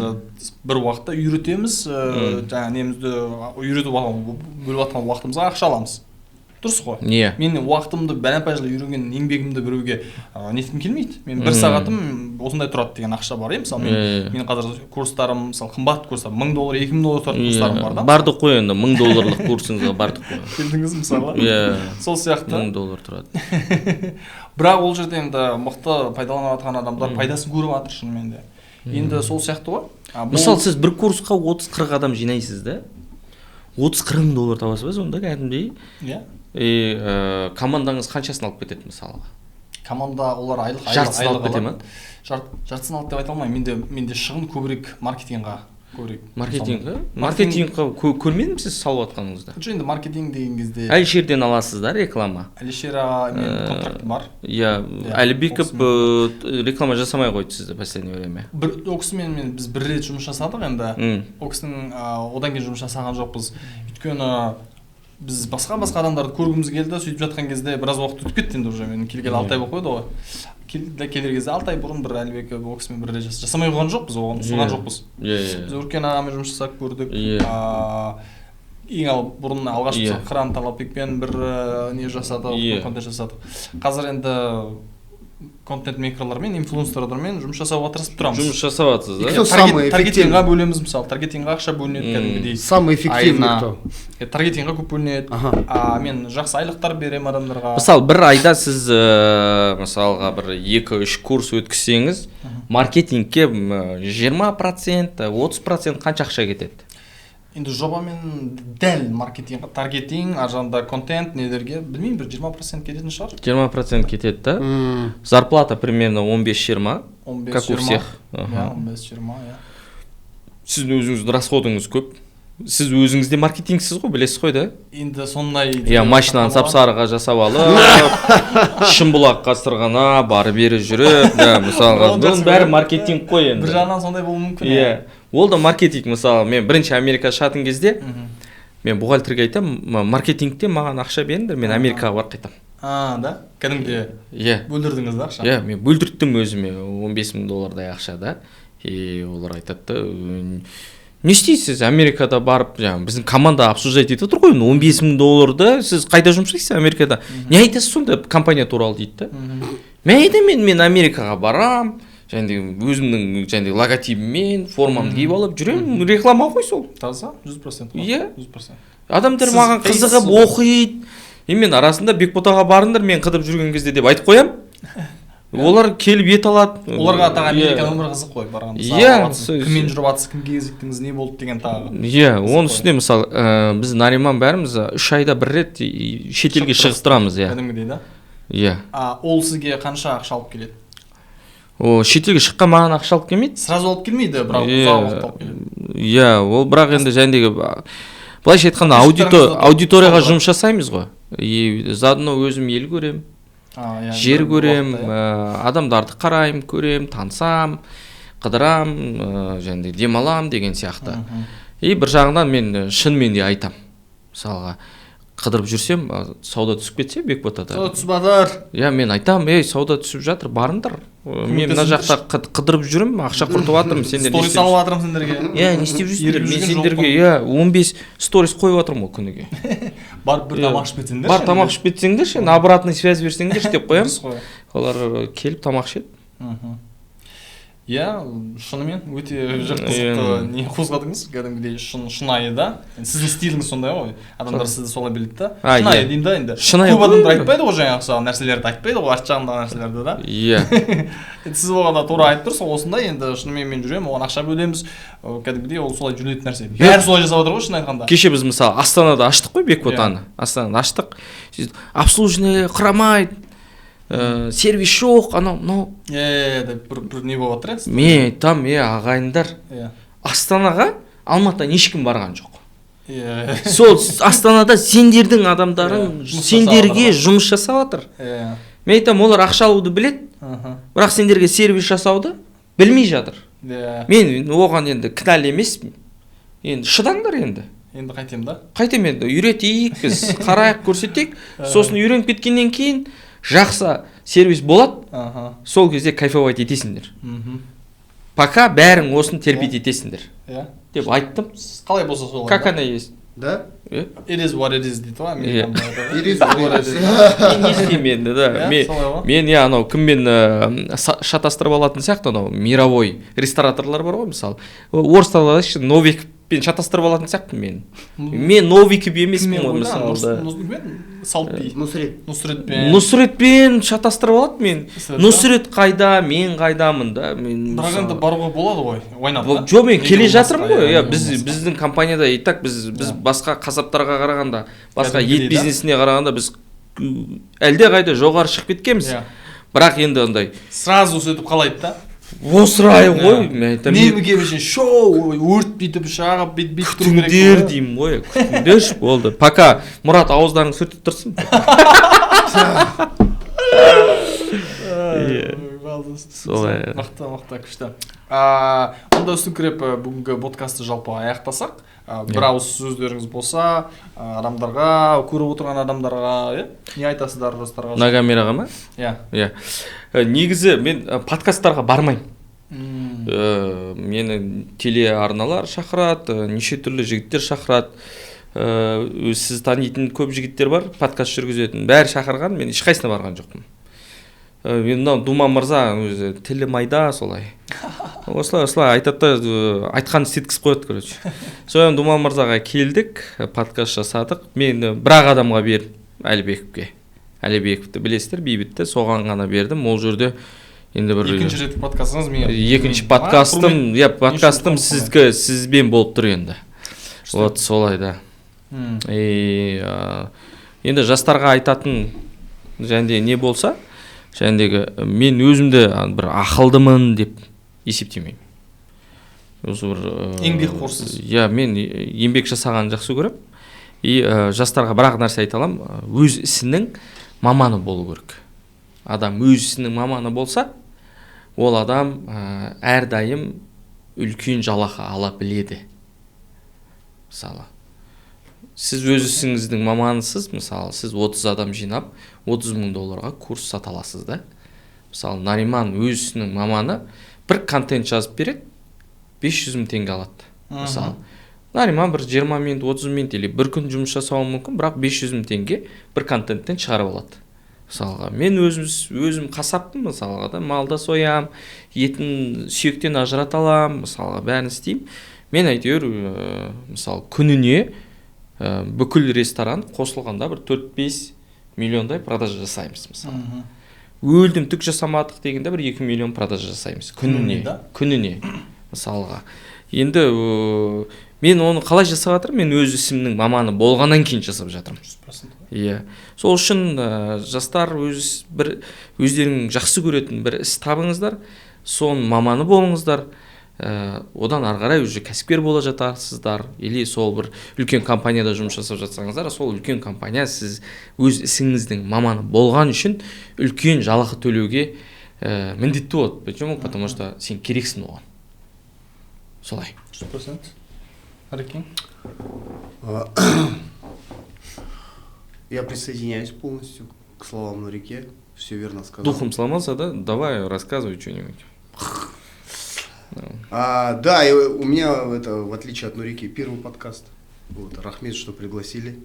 бір уақытта үйретеміз, жаңа немізді үйретіп бөліп атқан уақытымызға ақша аламыз. Дұрыс қой. Мен уақытымды бәләпәй жыл үйренген еңбегімді біреуге неткім келмейді. Мен бір сағатым осындай тұрады деген ақша бар. Мысалы мен қазір курстарым, мысалы қымбат курстар, $1000, $2000 тұратын курстарым бар да. Бардық қой енді, $1000 курсыңызға бардық қой. Келдіңіз мысалы? Сол сияқты. $1000 тұрады. Бірақ ол жерде енді мықты пайдаланып жатқан адамдар пайдасын көріп жатыр шынымен де. Енді сол сияқты ғой. Мысалы сіз бір курсқа 30-40 адам жинайсыз да. $30-40 табасыз ба сонда кәдімгідей? Иә. Командаңыз қаншасын алып кетеді мысалға? Команда олар айлық жартысын алып кете ма? Жартысын алып деп айта алмаймын. Менде шығын көбірек маркетингға көбірек. Маркетингқа көрмедім сіз салып жатқаныңызды. Жоқ, енді маркетинг деген кезде Әлішерден аласыз да реклама? Әлішер мен контракт бар. Әлібеков реклама жасамай қойды сізді последнее время. Ол кісімен біз бір рет жұмыс жасадық енді. Ол кісінің одан кейін жұмыс жасаған жоқпыз. Өйткені біз басқа адамдарды көргіміз келді, сөйтіп жатқан кезде біраз уақыт өтіп кетті енді уже. Мен келгелі 6 ай болып қойды ғой. Келер кезде 6 ай бұрын бір Әлібеков ол кісімен бір рет жасамай қойған жоқпыз, оған ұсынған жоқпыз. Біз Өркен ағамен жұмыс жасап көрдік. Ең бұрын алғашқы Қыран Талапбекпен бір не жасадық, контент жасадық. Қазір енді контент-мейкерлермен, инфлюенсерлермен жұмыс жасауға тырысып тұрамыз. Жұмыс жасап жатсыз, да? Таргетингға бөлеміз, мысалы, таргетингға ақша бөлінеді кәдімгідей. Самый эффективный кто? Таргетингға көп бөлінеді. Мен жақсы айлықтар беремін адамдарға. Мысалы, бір айда сіз мысалға бір 2-3 курс өткізсеңіз, маркетингке 20%, 30% қанша ақша кетеді? Енді жобамен дәл маркетинг, таргетинг, аржанда контент, нелерге, білмеймін, бір 20% кететін шығар. 20% кетеді, да? Зарплата примерно 15-20, как у всех. 15-20, иә. Сіздің өзіңіздің расходыңыз көп. сіз өзіңіз де маркетингсіз ғой, білесіз ғой да. Енді сондай Машинаны сап-сарыға жасап алып, Шымбұлаққа сырғана барып бері жүріп, мысалға, бұның бәрі маркетинг қой енді. бір жағынан сондай болуы мүмкін. Ол да маркетинг. Мысалы, мен бірінші Америкаға шығатын кезде, мен бухгалтерге айтам, маркетингте маған ақша беріңдер, мен Америкаға барып қайтам. Да? Кәдімгі бөлдірдіңіз да ақша? Мен бөлдірттім өзіме $15,000 ақша да. Олар айтады, не істейсіз Америкада барып, біздің команда обсуждать етіп отыр ғой, $15,000 сіз қайда жұмсайсыз Америкада? Не айтасыз сонда компания туралы дейді да. Мен Америкаға барам, өзімнің логотипіммен, формамды киіп алып жүрем, реклама ғой сол. Таза? 100%. Адамдар маған қызығып оқиды. Мен арасында Бекботаға барыңдар, мен қыдырып жүрген кезде деп айтып қоям. Олар келіп ет алады. Оларға тағы Американың өмірі қызық қой, барған. Кіммен жүріп атсыз, кімге кезіктіңіз, не болды деген тағы. Оның үстіне мысалы, біз Нариман бәріміз 3 айда бір рет шетелге шығып тұрамыз. Кәдімгідей да? Ол сізге қанша ақша алып келеді? Шетелге шыққан маған ақша алып келмейді. Сразу алып келмейді, бірақ ұзақ уақыт алып келеді. Ол бірақ енді былайша айтқанда аудиторияға жұмыс жасаймыз ғой. Заодно өзім ел көрем, жер көрем, адамдарды қарайым, көрем, танысам, қыдырам, демалам деген сияқты. Бір жағынан мен шынымен де айтам. Мысалға, қыдырып жүрсем, сауда түсіп кетсе Бекботада. Сауда түсіп жатыр. Мен айтам, сауда түсіп жатыр, барыңдар. Мен мына жақта қыдырып жүрім, ақша құртып жатырмын, сендер не істеп салып жатырмын сендерге. Не істеп жүрсіңдер? Мен сендерге 15 сторис қойып жатырмын ғой күніге. Барып бір тамақ ішіп кетсеңдер. Бар тамақ ішіп кетсеңдер, обратный связь берсеңдер деп қоям. Олар келіп тамақ ішеді. Шынымен өте қызықты не қозғадыңыз, кәдімгідей шынайы да. Сіздің стиліңіз сондай ғой, адамдар сізді солай біледі да. Шынайы деймін да енді. Көп адамдар айтпайды ғой, жаңағы нәрселерді айтпайды ғой, арт жағындағы нәрселерді да. Сіз оғанда тура айтып тұрсыз, осындай енді шынымен мен жүремін, оған ақша бөлеміз, кәдімгідей ол солай жүретін нәрсе. Бәрі солай жасап отыр ғой, шын айтқанда. Кеше біз мысалы Астанада аштық қой, Бекботаны. Астанада аштық. Обслуживание құрамайды. Сервис жоқ, анау. Бір не болып жатыр. Мен айтам, ағайындар. Астанаға Алматыдан ешкім барған жоқ. Сол Астанада сендердің адамдарың сендерге жұмыс жасап жатыр. Мен айтам, олар ақша алуды біледі, бірақ сендерге сервис жасауды білмей жатыр. Мен оған енді кінәлі емеспін. Енді шыдаңдар енді. Енді қайтем да? Қайтем енді, үйретейік, біз қарайық, көрсетейік. Сосын үйреніп кеткеннен кейін жақсы сервис болады, сол кезде кайфовать етесіңдер. Пока бәрің осыны терпеть етесіңдер. Деп айттым. Қалай болса солай. Как она есть. Да? It is what it is дейді ғой. It is what it is. Не істеймін енді, да. Мен анау кіммен шатастырып алатын сияқты, анау мировой рестораторлар бар ғой, мысалы. Орыстарда Новикпен шатастырып алатын сияқты мен. Мен Новикіп емеспін ғой, мысалы. Нұсретпен шатастырып алады мен. Нұсрет қайда, мен қайдамын да. Бірақ енді баруға болады ғой, ойнап та. Жоқ, мен келе жатырмын ғой. Біздің компанияда и так біз басқа қасаптарға қарағанда, басқа ет бизнесіне қарағанда біз әлде қайда жоғары шығып кеткенбіз. Бірақ енді ондай сразу сөйтіп қалайды да. Осырай ғой, мен айтам. Немеге бешен шоу, өрт бүйтіп шағып, бүйтіп тұру керек. Күтіңдер деймін ғой, күтіңдерші болды. Пока Мұрат ауыздарың сүртіп тұрсын. Мақта күшті. Онда үстіңкіреп бүгінгі подкасты жалпы аяқтасақ, бір ауыз сөздеріңіз болса, адамдарға, көріп отырған адамдарға, не айтасыздар жастарға? Мына камераға ма? Негізі мен подкасттарға бармаймын. Мені телеарналар шақырады, неше түрлі жігіттер шақырады. Сіз танитын көп жігіттер бар, подкаст жүргізетін. Бәрі шақырған, мен ешқайсына барған жоқпын. Мен Думан мырза өзі тілі майда солай. Осылай айтады, айтқанды істеткізіп қояды, короче. Содан Думан мырзаға келдік, подкаст жасадық. Мен бір-ақ адамға бердім, Әлібековке. Әлібековті білесіздер, Бейбітті, соған ғана бердім. Ол жерде енді бір екінші рет подкастыңыз мен. Екінші подкастым сізбен болып тұр енді. Вот солай да. Енді жастарға айтатын және не болса, және мен өзімді бір ақылдымын деп есептемеймін. осы бір еңбекқорсыз. иә, мен еңбек жасағанды жақсы көремін. И жастарға бір ақ нәрсе айта аламын, өз ісінің маманы болу керек. Адам өз ісінің маманы болса, ол адам әрдайым үлкен жалақы ала біледі. Мысалы, сіз өз ісіңіздің маманысыз, мысалы, сіз 30 адам жинап, $30,000 курс сата аласыз да. Мысалы, Нариман өз ісінің маманы бір контент жазып береді, $500,000 алады. Мысалы, Нариман бір 20 минут, 30 минут или бір күн жұмыс жасауы мүмкін, бірақ $500,000 бір контенттен шығарып алады. Мысалға, мен өзім қасаппын, мысалға да, малда соям, етін сүйектен ажырата алам, мысалға, бәрін істеймін. Мен әйтеуір, мысалы, күніне бүкіл ресторан қосылғанда бір 4-5 миллиондай продажа жасаймыз, мысалы. Өлдім, түк жасамадық дегенде бір 2 миллион продажа жасаймыз күніне, мысалға. Енді мен оны қалай жасап жатырмын? Мен өз ісімнің маманы болғаннан кейін жасап жатырмын. 100%. Иә. Сол үшін жастар өздерінің жақсы көретін бір іс табыңыздар, соның маманы болыңыздар. Одан ары қарай уже кәсіпкер бола жатарсыздар, или сол бір үлкен компанияда жұмыс жасап жатсаңыздар, сол үлкен компания сіз өз ісіңіздің маманы болған үшін үлкен жалақы төлеуге міндетті болады. Почему? Потому что сен керексің оған. Солай. 100%. Арекин? Я присоединяюсь полностью к словам Нурике. Все верно сказал. Духом сломался, да? Давай, рассказывай что-нибудь. Да, и у меня это, в отличие от Нурики, первый подкаст. Вот, Рахмет, что пригласили.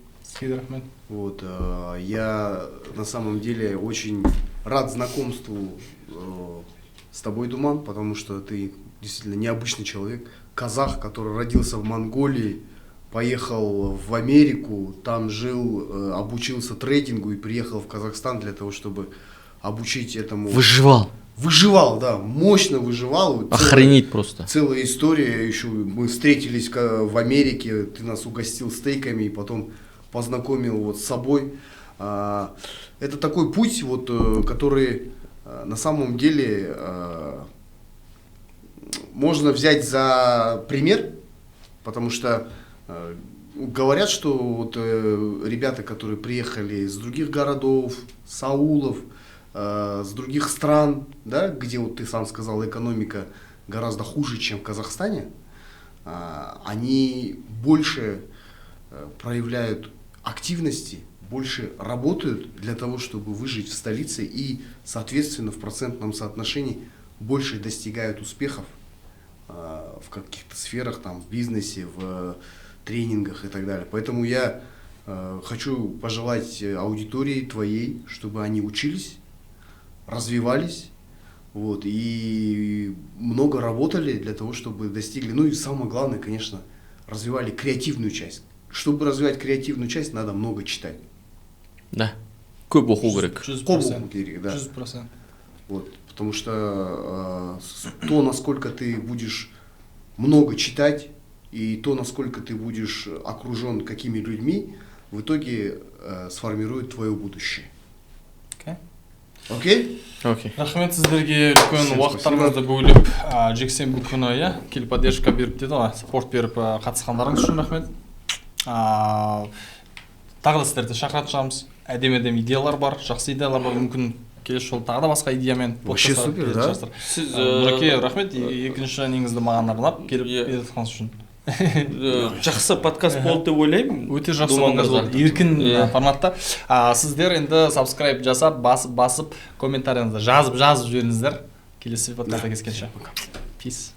Вот, я на самом деле очень рад знакомству с тобой, Думан, потому что ты действительно необычный человек. Казах, который родился в Монголии, поехал в Америку, там жил, обучился трейдингу и приехал в Казахстан для того, чтобы обучить этому. Выживал, да, мощно выживал. Охренеть просто. Целая история. Еще мы встретились в Америке, ты нас угостил стейками и потом познакомил вот с собой. Это такой путь, вот, который на самом деле можно взять за пример, потому что говорят, что вот ребята, которые приехали из других городов, с аулов, с других стран, да, где вот ты сам сказал, экономика гораздо хуже, чем в Казахстане, они больше проявляют активности, больше работают для того, чтобы выжить в столице и, соответственно, в процентном соотношении больше достигают успехов в каких-то сферах, там, в бизнесе, в тренингах и так далее. Поэтому я хочу пожелать аудитории твоей, чтобы они учились, развивались, вот, и много работали для того, чтобы достигли, ну и самое главное, конечно, развивали креативную часть. Чтобы развивать креативную часть, надо много читать. Да. Көп оқу керек. 100%. Да. 100%. Вот, потому что то, насколько ты будешь много читать, и то, насколько ты будешь окружен какими людьми, в итоге сформирует твое будущее. Окей? Окей. Рахмет сіздерге үлкен уақыттарыңызды бөліп, жексенбі күні, иә, келіп поддержка беріп деді ғой, саппорт беріп қатысқандарыңыз үшін рахмет. Тағы да сіздерді шақыратын шығармыз. Әдемі идеялар бар, жақсы идеялар бар, мүмкін келесі жолы тағы да басқа идеямен. Вообще супер, да? Сіз Нұреке рахмет, екінші неңізді маған арнап келіп едіқаныңыз үшін. Жақсы подкаст болды деп ойлаймын. Өте жақсы подкаст болды. Еркін форматта. Сіздер енді subscribe жасап, басып, комментарияңызды жазып жіберіңіздер. Келесі подкастта кездескенше. Peace.